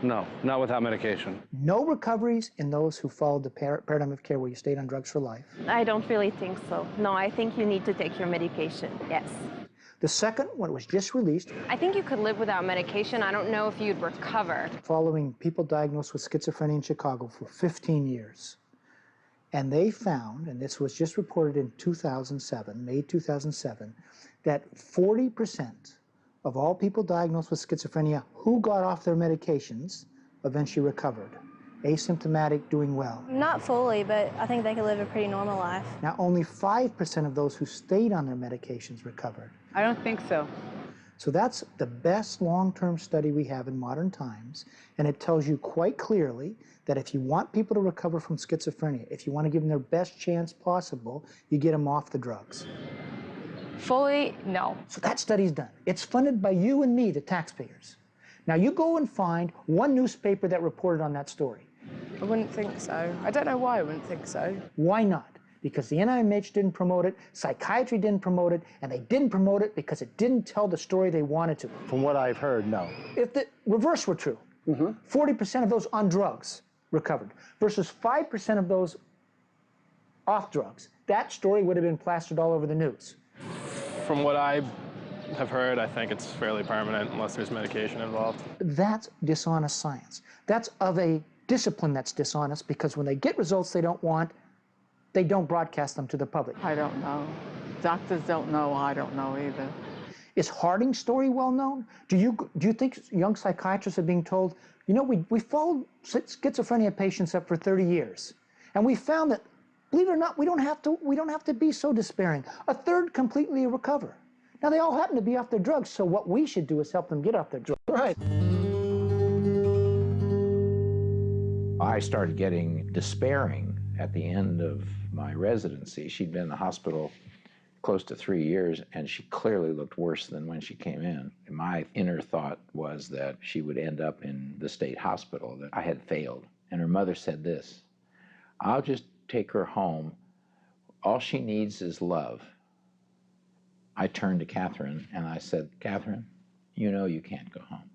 not without medication. No recoveries in those who followed the paradigm of care where you stayed on drugs for life. I don't really think so. No, I think you need to take your medication, yes. The second, when it was just released, I think you could live without medication. I don't know if you'd recover. Following people diagnosed with schizophrenia in Chicago for 15 years. And they found, and this was just reported in 2007, May 2007, that 40% of all people diagnosed with schizophrenia who got off their medications eventually recovered. Asymptomatic, doing well. Not fully, but I think they could live a pretty normal life. Now, only 5% of those who stayed on their medications recovered. I don't think so. So that's the best long-term study we have in modern times, and it tells you quite clearly that if you want people to recover from schizophrenia, if you want to give them their best chance possible, you get them off the drugs. Fully, no. So that study's done. It's funded by you and me, the taxpayers. Now you go and find one newspaper that reported on that story. I wouldn't think so. I don't know why I wouldn't think so. Why not? Because the NIMH didn't promote it, psychiatry didn't promote it, and they didn't promote it because it didn't tell the story they wanted to. From what I've heard, no. If the reverse were true, 40% of those on drugs recovered versus 5% of those off drugs, that story would have been plastered all over the news. From what I have heard, I think it's fairly permanent unless there's medication involved. That's dishonest science. That's of a discipline that's dishonest because when they get results they don't want, they don't broadcast them to the public. I don't know. Doctors don't know. I don't know either. Is Harding's story well known? Do you think young psychiatrists are being told, you know, we followed schizophrenia patients up for 30 years, and we found that, believe it or not, we don't have to be so despairing. 1/3 completely recover. Now they all happen to be off their drugs, so what we should do is help them get off their drugs. Right. I started getting despairing at the end of my residency. She'd been in the hospital close to 3 years, and she clearly looked worse than when she came in. My inner thought was that she would end up in the state hospital, that I had failed. And her mother said this, "I'll just take her home. All she needs is love." I turned to Catherine and I said, "Catherine, you know you can't go home.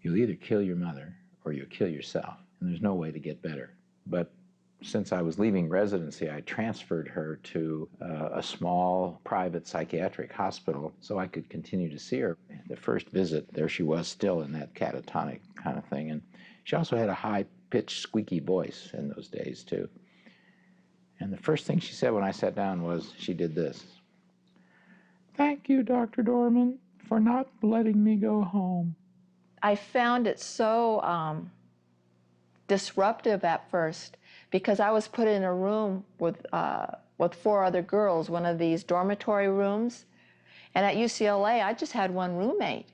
You'll either kill your mother or you'll kill yourself, and there's no way to get better." But since I was leaving residency, I transferred her to a small private psychiatric hospital so I could continue to see her. The first visit, there she was still in that catatonic kind of thing, and she also had a high-pitched, squeaky voice in those days, too. And the first thing she said when I sat down was, she did this. Thank you, Dr. Dorman, for not letting me go home. I found it so disruptive at first because I was put in a room with 4 other girls, one of these dormitory rooms. And at UCLA, I just had one roommate.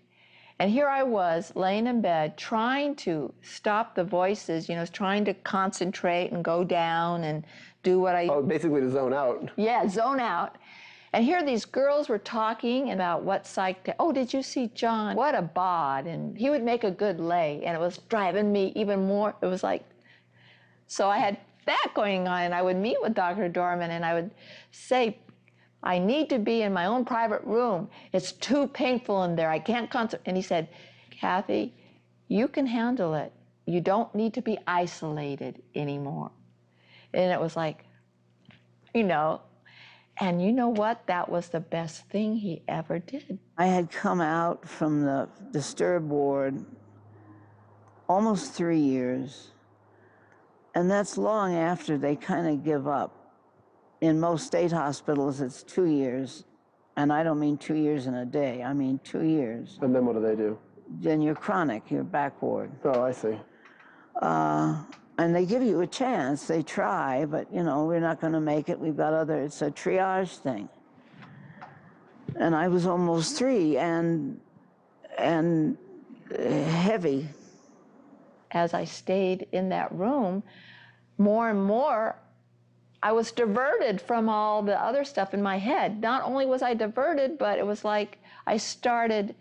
And here I was laying in bed trying to stop the voices, you know, trying to concentrate and go down and do what I... Oh, basically to zone out. Yeah, zone out. And here these girls were talking about what psych... Oh, did you see John? What a bod. And he would make a good lay. And it was driving me even more. It was like... So I had that going on, and I would meet with Dr. Dorman, and I would say, I need to be in my own private room. It's too painful in there. I can't concentrate. And he said, Kathy, you can handle it. You don't need to be isolated anymore. And it was like, you know, and you know what? That was the best thing he ever did. I had come out from the disturbed ward almost 3 years, and that's long after they kind of give up. In most state hospitals, it's 2 years, and I don't mean 2 years in a day, I mean 2 years. And then what do they do? Then you're chronic, you're back ward. Oh, I see. And they give you a chance, they try, but you know, we're not gonna make it, we've got other, it's a triage thing. And I was almost 3 and heavy. As I stayed in that room, more and more, I was diverted from all the other stuff in my head. Not only was I diverted, but it was like I started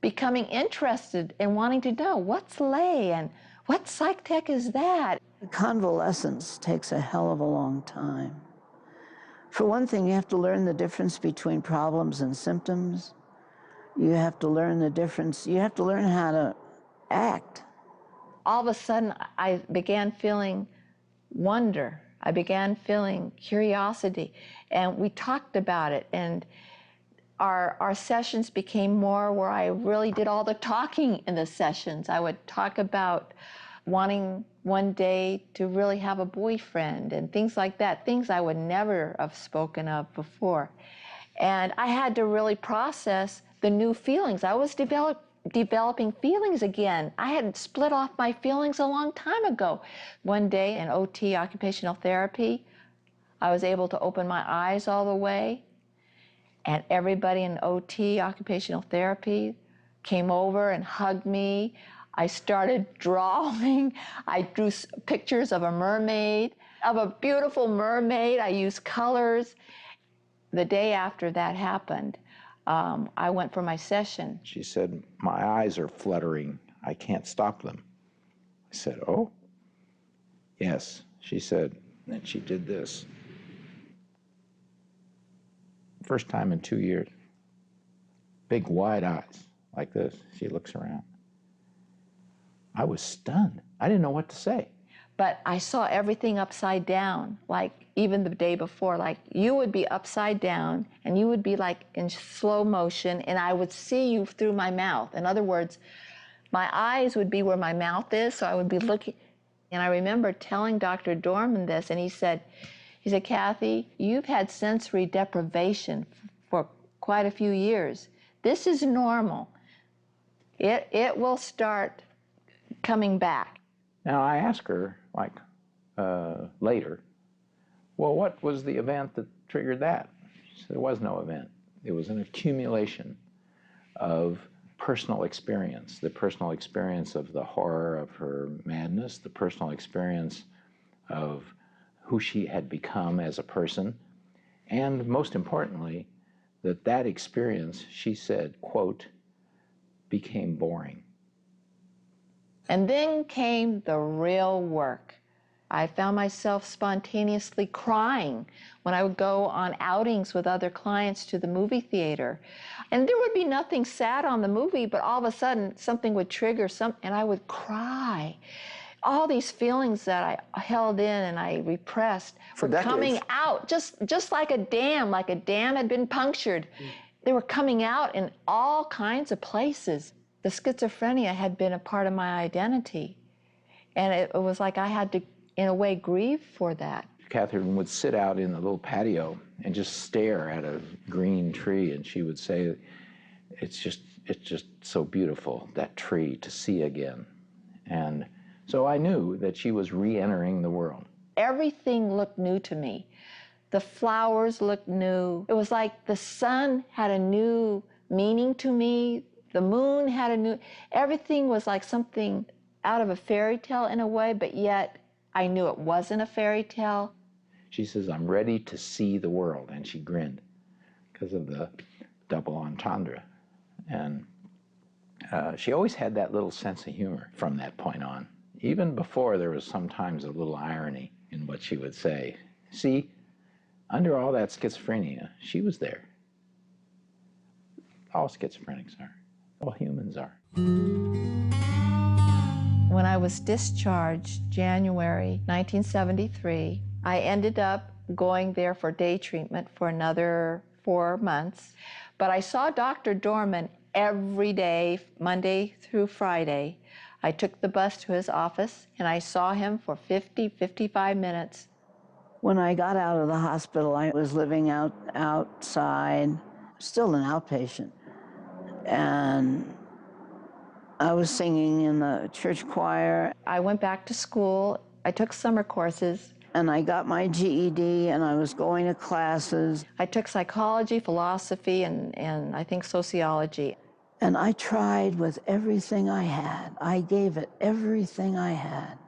becoming interested and wanting to know what's lay and what psych tech is that? Convalescence takes a hell of a long time. For one thing, you have to learn the difference between problems and symptoms. You have to learn the difference. You have to learn how to act. All of a sudden, I began feeling wonder. I began feeling curiosity. And we talked about it. And our sessions became more where I really did all the talking in the sessions. I would talk about wanting one day to really have a boyfriend and things like that, things I would never have spoken of before. And I had to really process the new feelings. I was developing feelings again. I had split off my feelings a long time ago. One day in OT, occupational therapy, I was able to open my eyes all the way, and everybody in OT, occupational therapy, came over and hugged me. I started drawing. I drew pictures of a mermaid, of a beautiful mermaid. I used colors. The day after that happened, I went for my session. She said, my eyes are fluttering. I can't stop them. I said, oh, yes. She said, and she did this. First time in 2 years. Big wide eyes, like this. She looks around. I was stunned. I didn't know what to say. But I saw everything upside down, like even the day before, like you would be upside down and you would be like in slow motion and I would see you through my mouth. In other words, my eyes would be where my mouth is, so I would be looking. And I remember telling Dr. Dorman this, and he said, Kathy, you've had sensory deprivation for quite a few years. This is normal. It will start coming back. Now, I asked her, like, later, well, what was the event that triggered that? She said, there was no event. It was an accumulation of personal experience, the personal experience of the horror of her madness, the personal experience of who she had become as a person, and most importantly, that experience, she said, quote, became boring. And then came the real work. I found myself spontaneously crying when I would go on outings with other clients to the movie theater. And there would be nothing sad on the movie, but all of a sudden something would trigger and I would cry. All these feelings that I held in and I repressed were coming out, just like a dam had been punctured. They were coming out in all kinds of places. The schizophrenia had been a part of my identity. And it was like I had to, in a way, grieve for that. Catherine would sit out in the little patio and just stare at a green tree, and she would say, it's just so beautiful, that tree, to see again. And so I knew that she was re-entering the world. Everything looked new to me. The flowers looked new. It was like the sun had a new meaning to me. The moon had a new, everything was like something out of a fairy tale in a way, but yet I knew it wasn't a fairy tale. She says, I'm ready to see the world, and she grinned because of the double entendre. And she always had that little sense of humor from that point on. Even before, there was sometimes a little irony in what she would say. See, under all that schizophrenia, she was there. All schizophrenics are. All humans are. When I was discharged, January 1973, I ended up going there for day treatment for another 4 months. But I saw Dr. Dorman every day, Monday through Friday. I took the bus to his office, and I saw him for 55 minutes. When I got out of the hospital, I was living outside, still an outpatient. And I was singing in the church choir. I went back to school. I took summer courses. And I got my GED, and I was going to classes. I took psychology, philosophy, and I think sociology. And I tried with everything I had. I gave it everything I had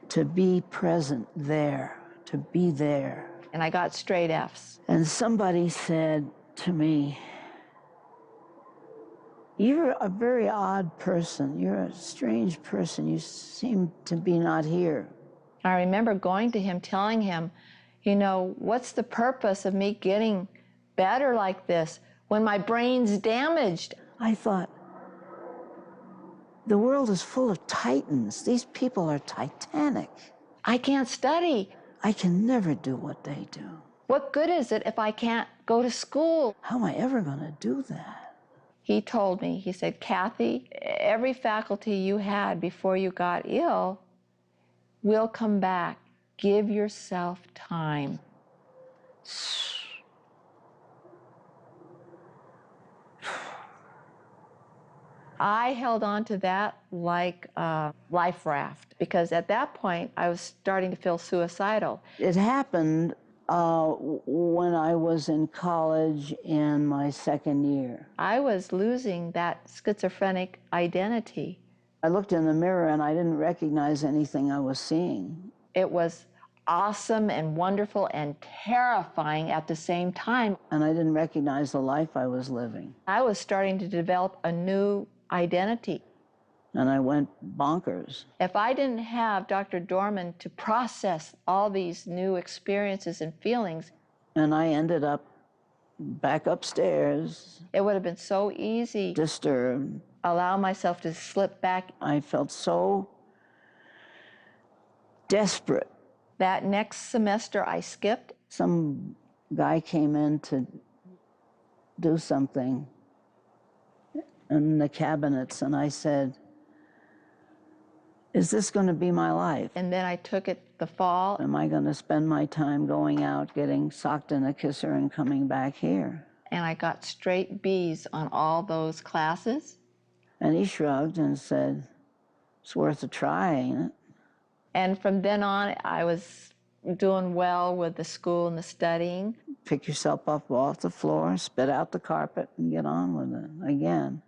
to be present there, to be there. And I got straight Fs. And somebody said to me, you're a very odd person. You're a strange person. You seem to be not here. I remember going to him, telling him, you know, what's the purpose of me getting better like this when my brain's damaged? I thought, the world is full of titans. These people are titanic. I can't study. I can never do what they do. What good is it if I can't go to school? How am I ever going to do that? He told me, he said, Kathy, every faculty you had before you got ill will come back. Give yourself time. I held on to that like a life raft, because at that point I was starting to feel suicidal. It happened when I was in college in my second year. I was losing that schizophrenic identity. I looked in the mirror and I didn't recognize anything I was seeing. It was awesome and wonderful and terrifying at the same time. And I didn't recognize the life I was living. I was starting to develop a new identity. And I went bonkers. If I didn't have Dr. Dorman to process all these new experiences and feelings, and I ended up back upstairs. It would have been so easy. Disturbed. Allow myself to slip back. I felt so desperate. That next semester I skipped. Some guy came in to do something in the cabinets, and I said, is this going to be my life? And then I took it the fall. Am I going to spend my time going out, getting socked in a kisser, and coming back here? And I got straight B's on all those classes. And he shrugged and said, it's worth a try, ain't it? And from then on, I was doing well with the school and the studying. Pick yourself up off the floor, spit out the carpet, and get on with it again.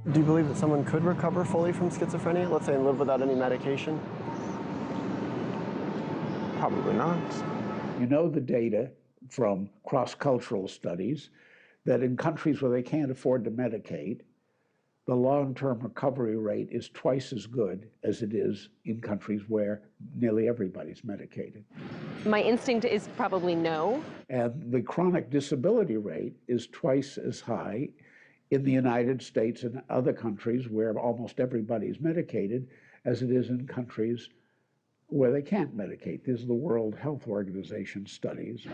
Do you believe that someone could recover fully from schizophrenia, let's say, and live without any medication? Probably not. You know the data from cross-cultural studies that in countries where they can't afford to medicate, the long-term recovery rate is twice as good as it is in countries where nearly everybody's medicated. My instinct is probably no. And the chronic disability rate is twice as high in the United States and other countries where almost everybody's medicated as it is in countries where they can't medicate. These are the World Health Organization studies.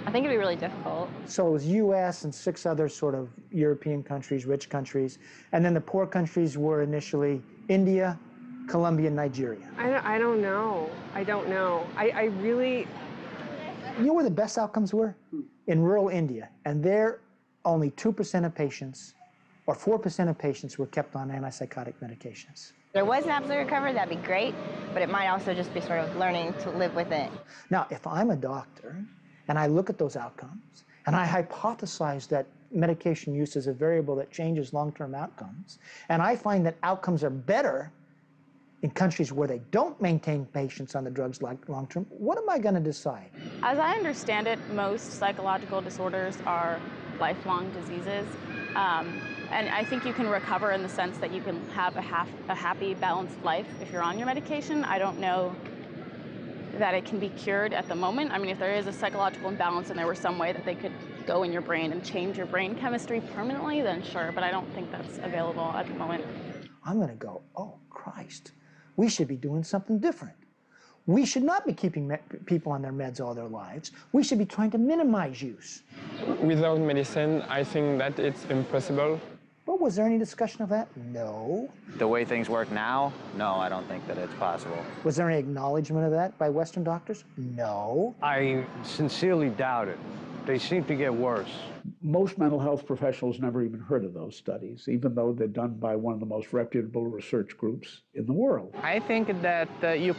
I think it'd be really difficult. So it was US and 6 other sort of European countries, rich countries. And then the poor countries were initially India, Colombia, and Nigeria. I don't know. I don't know. I really... You know where the best outcomes were? In rural India. And there, only 2% of patients, or 4% of patients were kept on antipsychotic medications. If there was an absolute recovery, that'd be great, but it might also just be sort of learning to live with it. Now, if I'm a doctor, and I look at those outcomes, and I hypothesize that medication use is a variable that changes long-term outcomes, and I find that outcomes are better in countries where they don't maintain patients on the drugs like long-term, what am I going to decide? As I understand it, most psychological disorders are lifelong diseases. And I think you can recover in the sense that you can have a happy, balanced life if you're on your medication. I don't know that it can be cured at the moment. I mean, if there is a psychological imbalance and there were some way that they could go in your brain and change your brain chemistry permanently, then sure, but I don't think that's available at the moment. I'm going to go, oh, Christ, we should be doing something different. We should not be keeping people on their meds all their lives. We should be trying to minimize use. Without medicine, I think that it's impossible. Well, was there any discussion of that? No. The way things work now, no, I don't think that it's possible. Was there any acknowledgement of that by Western doctors? No. I sincerely doubt it. They seem to get worse. Most mental health professionals never even heard of those studies, even though they're done by one of the most reputable research groups in the world. I think that you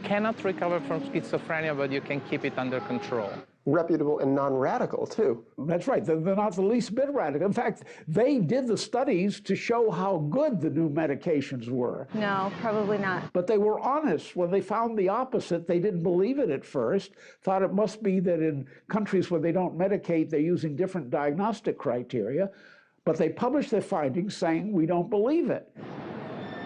cannot recover from schizophrenia, but you can keep it under control. Reputable and non-radical, too. That's right. They're not the least bit radical. In fact, they did the studies to show how good the new medications were. No, probably not. But they were honest. When they found the opposite, they didn't believe it at first, thought it must be that in countries where they don't medicate, they're using different diagnostic criteria. But they published their findings saying, we don't believe it.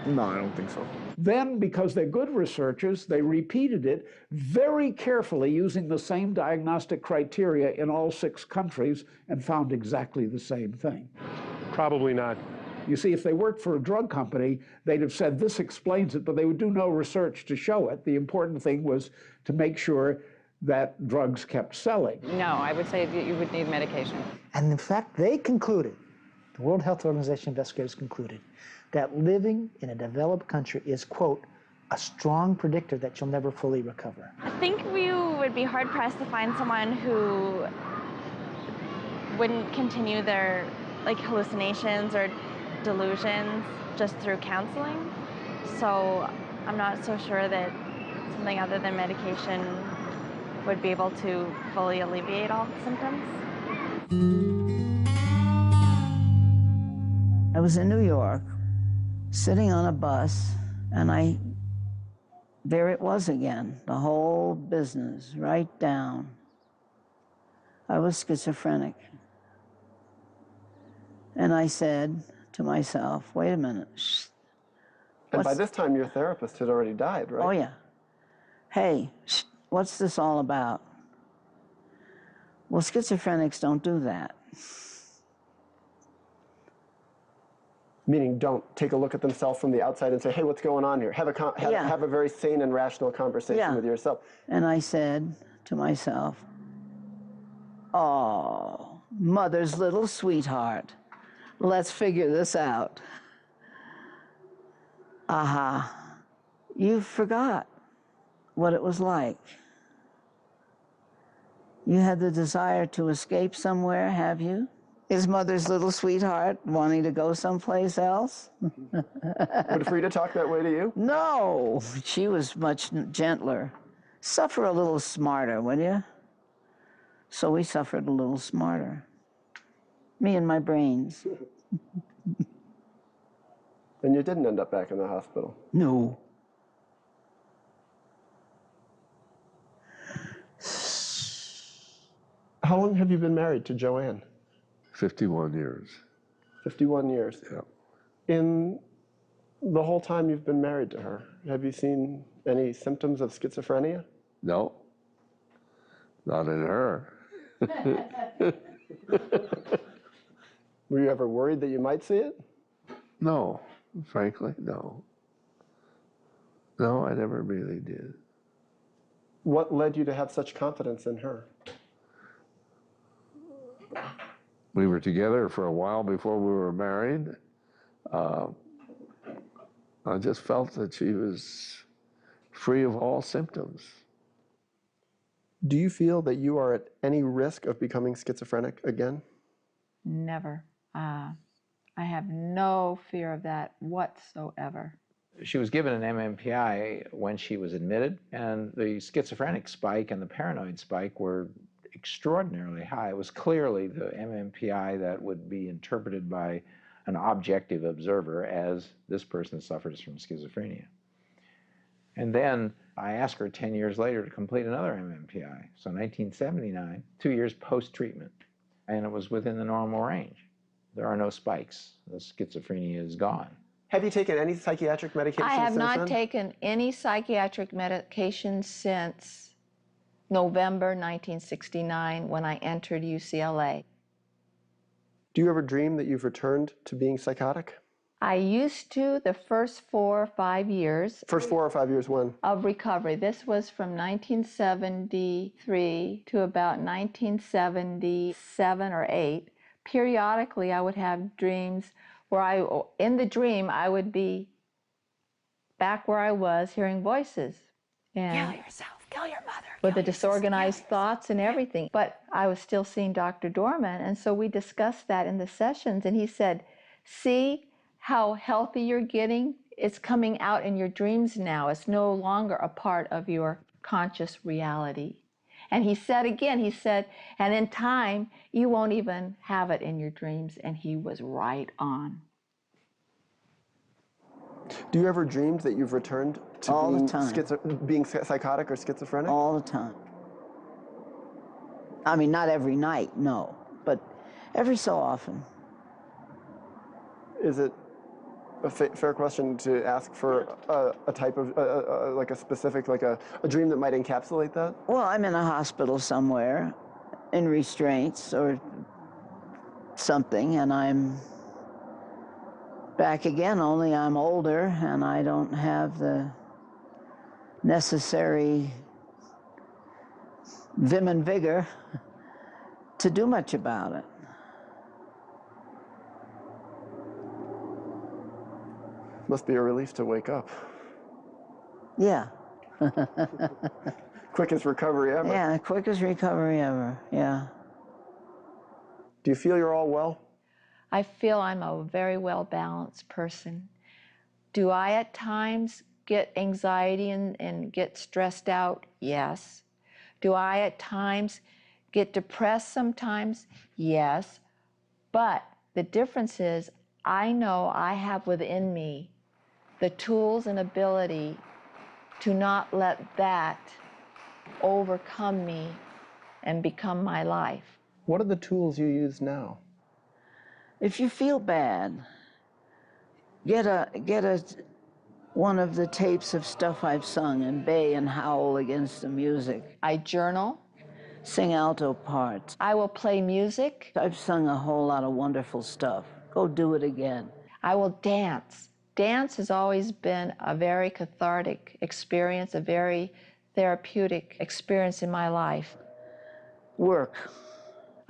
No, I don't think so. Then, because they're good researchers, they repeated it very carefully using the same diagnostic criteria in all 6 countries and found exactly the same thing. Probably not. You see, if they worked for a drug company, they'd have said this explains it, but they would do no research to show it. The important thing was to make sure that drugs kept selling. No, I would say you would need medication. And in fact, they concluded, the World Health Organization investigators concluded, that living in a developed country is, quote, a strong predictor that you'll never fully recover. I think we would be hard-pressed to find someone who wouldn't continue their hallucinations or delusions just through counseling. So I'm not so sure that something other than medication would be able to fully alleviate all the symptoms. I was in New York, sitting on a bus, and there it was again, the whole business, right down. I was schizophrenic. And I said to myself, wait a minute. Shh. And by this time, your therapist had already died, right? Oh, yeah. Hey, shh, what's this all about? Well, schizophrenics don't do that. Meaning don't take a look at themselves from the outside and say, hey, what's going on here? Have a very sane and rational conversation with yourself. And I said to myself, oh, mother's little sweetheart, let's figure this out. Aha, you forgot what it was like. You had the desire to escape somewhere, have you? Is mother's little sweetheart wanting to go someplace else? Would Frida talk that way to you? No, she was much gentler. Suffer a little smarter, will you? So we suffered a little smarter. Me and my brains. And you didn't end up back in the hospital? No. How long have you been married to Joanne? 51 years. 51 years? Yeah. In the whole time you've been married to her, have you seen any symptoms of schizophrenia? No. Not in her. Were you ever worried that you might see it? No, frankly, no. No, I never really did. What led you to have such confidence in her? We were together for a while before we were married. I just felt that she was free of all symptoms. Do you feel that you are at any risk of becoming schizophrenic again? Never. I have no fear of that whatsoever. She was given an MMPI when she was admitted, and the schizophrenic spike and the paranoid spike were extraordinarily high. It was clearly the MMPI that would be interpreted by an objective observer as this person suffers from schizophrenia. And then I asked her 10 years later to complete another MMPI. So 1979, 2 years post-treatment, and it was within the normal range. There are no spikes. The schizophrenia is gone. Have you taken any psychiatric medication I have since not then? taken any psychiatric medication since November 1969 when I entered UCLA. Do you ever dream that you've returned to being psychotic? I used to the first 4 or 5 years. First 4 or 5 years when? Of recovery. This was from 1973 to about 1977 or 8. Periodically, I would have dreams where in the dream, I would be back where I was hearing voices. And Kill yourself, kill your mother. With the disorganized thoughts and everything. But I was still seeing Dr. Dorman, and so we discussed that in the sessions, and he said, see how healthy you're getting? It's coming out in your dreams now. It's no longer a part of your conscious reality. And he said again, he said, and in time, you won't even have it in your dreams. And he was right on. Do you ever dream that you've returned to All the time. being psychotic or schizophrenic? All the time. I mean, not every night, no, but every so often. Is it a fair question to ask for a type of, like a specific, like a dream that might encapsulate that? Well, I'm in a hospital somewhere in restraints or something, and I'm back again, only I'm older and I don't have the necessary vim and vigor to do much about it. Must be a relief to wake up. Yeah. Quickest recovery ever. Yeah, quickest recovery ever, yeah. Do you feel you're all well? I feel I'm a very well-balanced person. Do I at times get anxiety and get stressed out? Yes. Do I at times get depressed sometimes? Yes. But the difference is I know I have within me the tools and ability to not let that overcome me and become my life. What are the tools you use now? If you feel bad, get one of the tapes of stuff I've sung and bay and howl against the music. I journal. Sing alto parts. I will play music. I've sung a whole lot of wonderful stuff. Go do it again. I will dance. Dance has always been a very cathartic experience, a very therapeutic experience in my life. Work.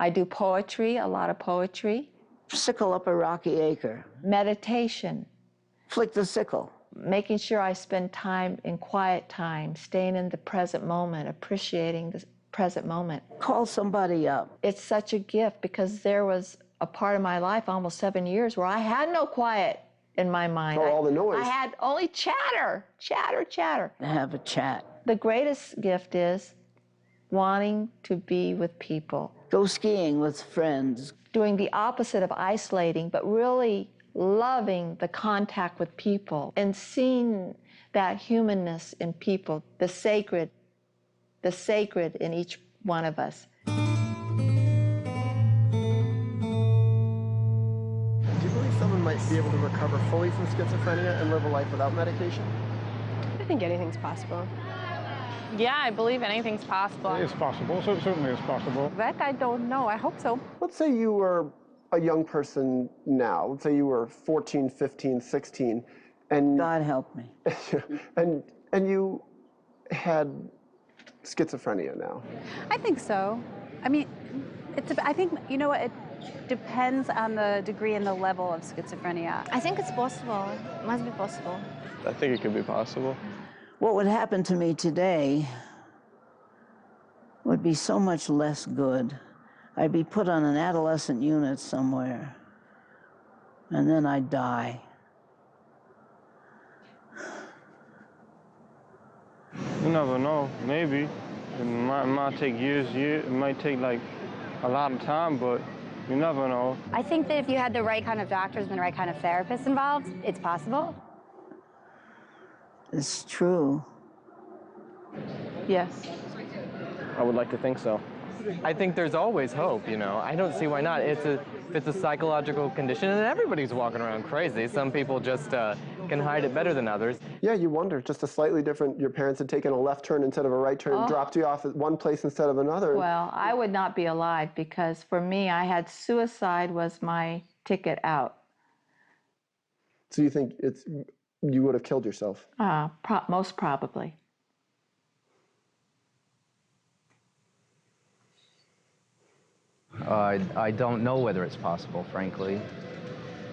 I do poetry, a lot of poetry. Sickle up a rocky acre. Meditation. Flick the sickle. Making sure I spend time in quiet time, staying in the present moment, appreciating the present moment. Call somebody up. It's such a gift because there was a part of my life, almost 7 years, where I had no quiet in my mind. Oh, all the noise. I had only chatter, chatter, chatter. Have a chat. The greatest gift is wanting to be with people. Go skiing with friends. Doing the opposite of isolating, but really loving the contact with people and seeing that humanness in people, the sacred in each one of us. Do you believe someone might be able to recover fully from schizophrenia and live a life without medication? I think anything's possible. Yeah, I believe anything's possible. It is possible, so certainly it's possible. That I don't know. I hope so. Let's say you were a young person now. Let's say you were 14, 15, 16, and God help me. and you had schizophrenia now. I think so. I mean, I think, you know what, depends on the degree and the level of schizophrenia. I think it's possible. It must be possible. I think it could be possible. What would happen to me today would be so much less good. I'd be put on an adolescent unit somewhere, and then I'd die. You never know, maybe. It might take years, it might take like a lot of time, but you never know. I think that if you had the right kind of doctors and the right kind of therapists involved, it's possible. It's true. Yes. I would like to think so. I think there's always hope, you know. I don't see why not. It's a psychological condition, and everybody's walking around crazy. Some people just can hide it better than others. Yeah, you wonder, just a slightly different, your parents had taken a left turn instead of a right turn, dropped you off at one place instead of another. Well, I would not be alive because for me, I had suicide was my ticket out. So you think you would have killed yourself? Most probably. I don't know whether it's possible, frankly.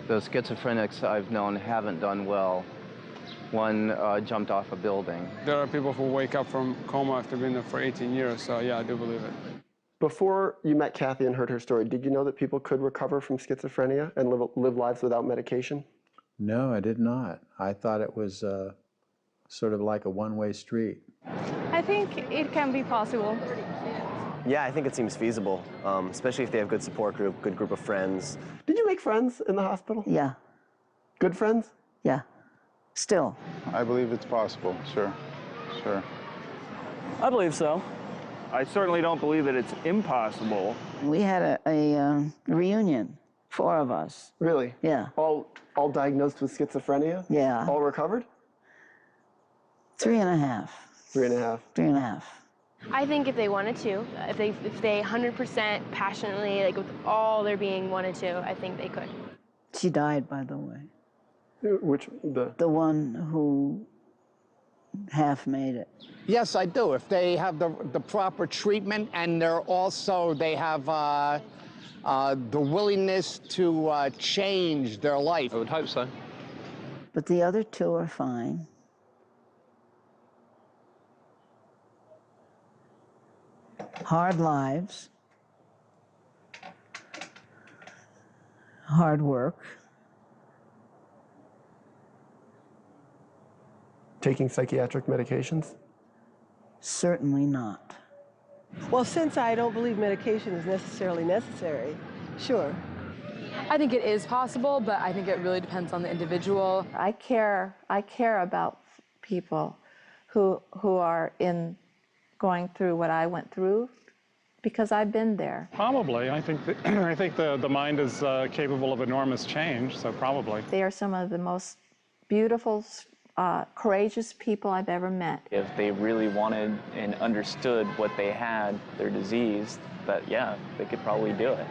The schizophrenics I've known haven't done well. One jumped off a building. There are people who wake up from coma after being there for 18 years, so yeah, I do believe it. Before you met Kathy and heard her story, did you know that people could recover from schizophrenia and live lives without medication? No, I did not. I thought it was sort of like a one-way street. I think it can be possible. Yeah, I think it seems feasible, especially if they have good support group, good group of friends. Did you make friends in the hospital? Yeah. Good friends? Yeah. Still. I believe it's possible, sure. I believe so. I certainly don't believe that it's impossible. We had a reunion, 4 of us. Really? Yeah. All diagnosed with schizophrenia? Yeah. All recovered? 3.5. 3.5. 3.5. I think if they wanted to, if they 100% passionately, like with all their being wanted to, I think they could. She died, by the way. Which, the one who half made it. Yes, I do. If they have the proper treatment and they have the willingness to change their life. I would hope so. But the other 2 are fine. Hard lives, hard work. Taking psychiatric medications? Certainly not. Well, since I don't believe medication is necessarily necessary, sure. I think it is possible, but I think it really depends on the individual. I care about people who are going through what I went through because I've been there. Probably. I think the mind is capable of enormous change, so probably. They are some of the most beautiful, courageous people I've ever met. If they really wanted and understood what they had, their disease, that yeah, they could probably do it.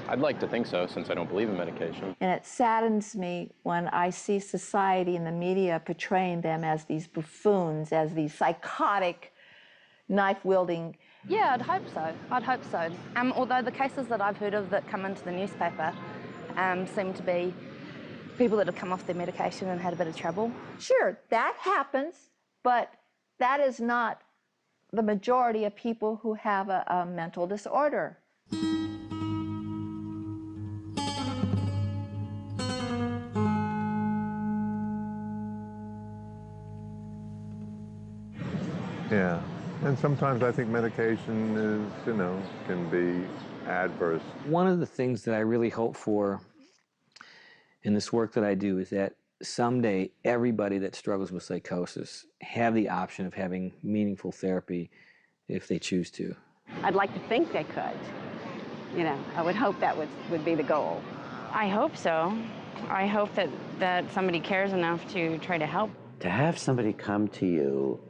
I'd like to think so, since I don't believe in medication. And it saddens me when I see society and the media portraying them as these buffoons, as these psychotic, knife-wielding. Yeah, I'd hope so. I'd hope so. Although the cases that I've heard of that come into the newspaper seem to be people that have come off their medication and had a bit of trouble. Sure, that happens, but that is not the majority of people who have a mental disorder. Yeah, and sometimes I think medication is, can be adverse. One of the things that I really hope for in this work that I do is that someday everybody that struggles with psychosis have the option of having meaningful therapy if they choose to. I'd like to think they could. I would hope that would be the goal. I hope so. I hope that somebody cares enough to try to help. To have somebody come to you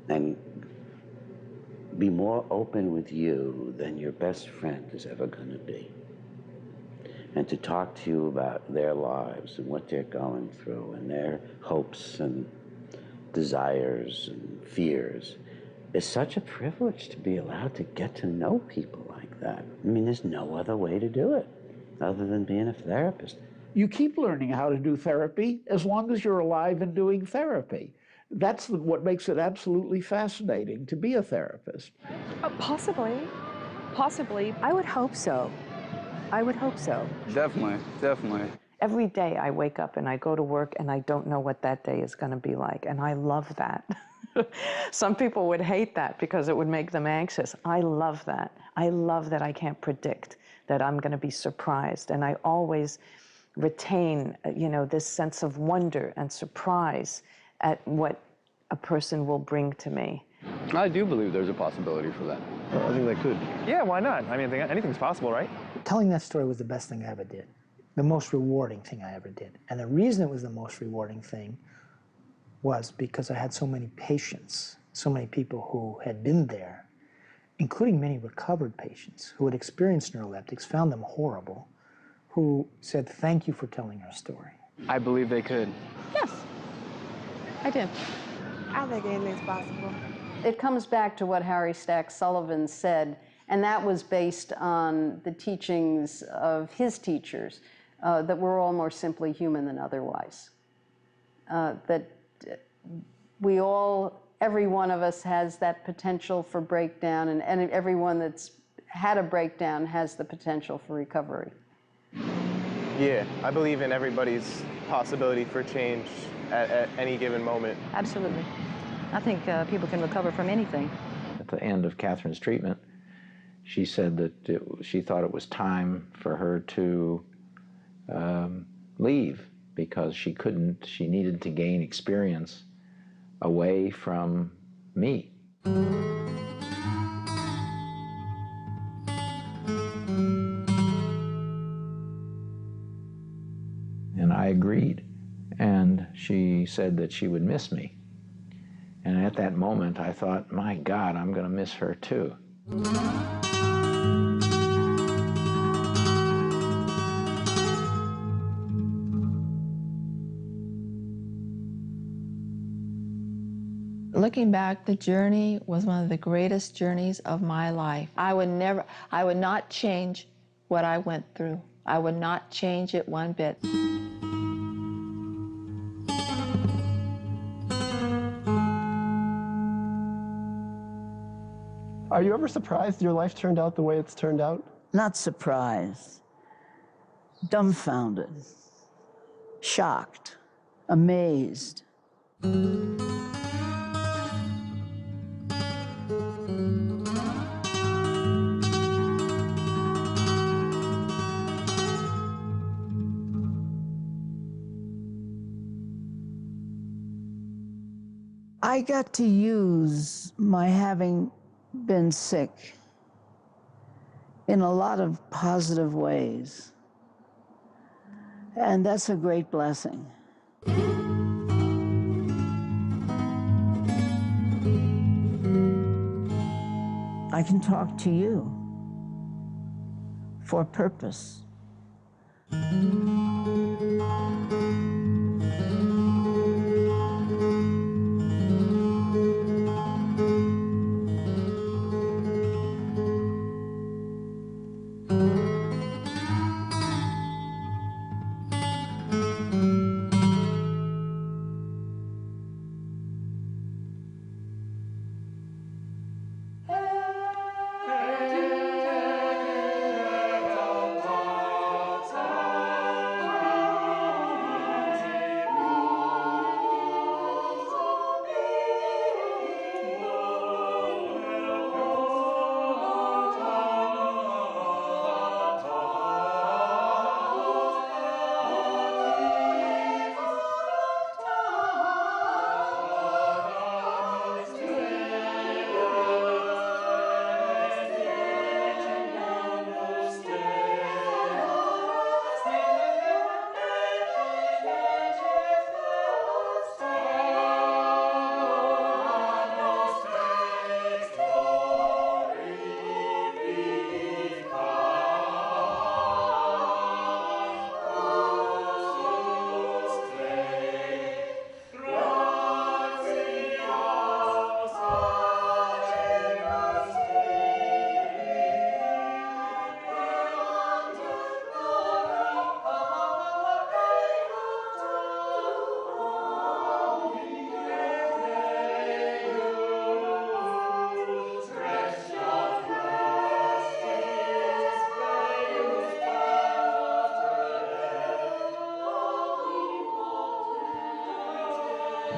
and be more open with you than your best friend is ever going to be. And to talk to you about their lives and what they're going through and their hopes and desires and fears is such a privilege to be allowed to get to know people like that. I mean, there's no other way to do it. other than being a therapist. You keep learning how to do therapy as long as you're alive and doing therapy. That's what makes it absolutely fascinating to be a therapist. Possibly. Possibly. I would hope so. I would hope so. Definitely, definitely. Every day I wake up and I go to work and I don't know what that day is going to be like, and I love that. Some people would hate that because it would make them anxious. I love that. I love that I can't predict, that I'm going to be surprised, and I always retain, this sense of wonder and surprise at what a person will bring to me. I do believe there's a possibility for that. I think that could. Yeah, why not? I mean, anything's possible, right? Telling that story was the best thing I ever did, the most rewarding thing I ever did. And the reason it was the most rewarding thing was because I had so many patients, so many people who had been there, including many recovered patients who had experienced neuroleptics, found them horrible, who said, "Thank you for telling our story." I believe they could. Yes, I do. I think anything's possible. It comes back to what Harry Stack Sullivan said, and that was based on the teachings of his teachers, that we're all more simply human than otherwise. That every one of us has that potential for breakdown, and everyone that's had a breakdown has the potential for recovery. Yeah, I believe in everybody's possibility for change at any given moment. Absolutely. I think people can recover from anything. At the end of Catherine's treatment, she said that she thought it was time for her to leave because she needed to gain experience away from me. And I agreed. And she said that she would miss me. And at that moment, I thought, my God, I'm going to miss her too. Looking back, the journey was one of the greatest journeys of my life. I would not change what I went through. I would not change it one bit. Are you ever surprised your life turned out the way it's turned out? Not surprised, dumbfounded, shocked, amazed. I got to use my having been sick in a lot of positive ways, and that's a great blessing. I can talk to you for a purpose.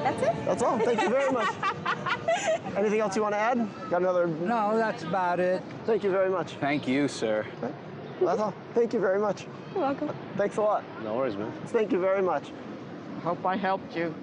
That's it? That's all. Thank you very much. Anything else you want to add? Got another? No, that's about it. Thank you very much. Thank you, sir. That's all. Thank you very much. You're welcome. Thanks a lot. No worries, man. Thank you very much. Hope I helped you.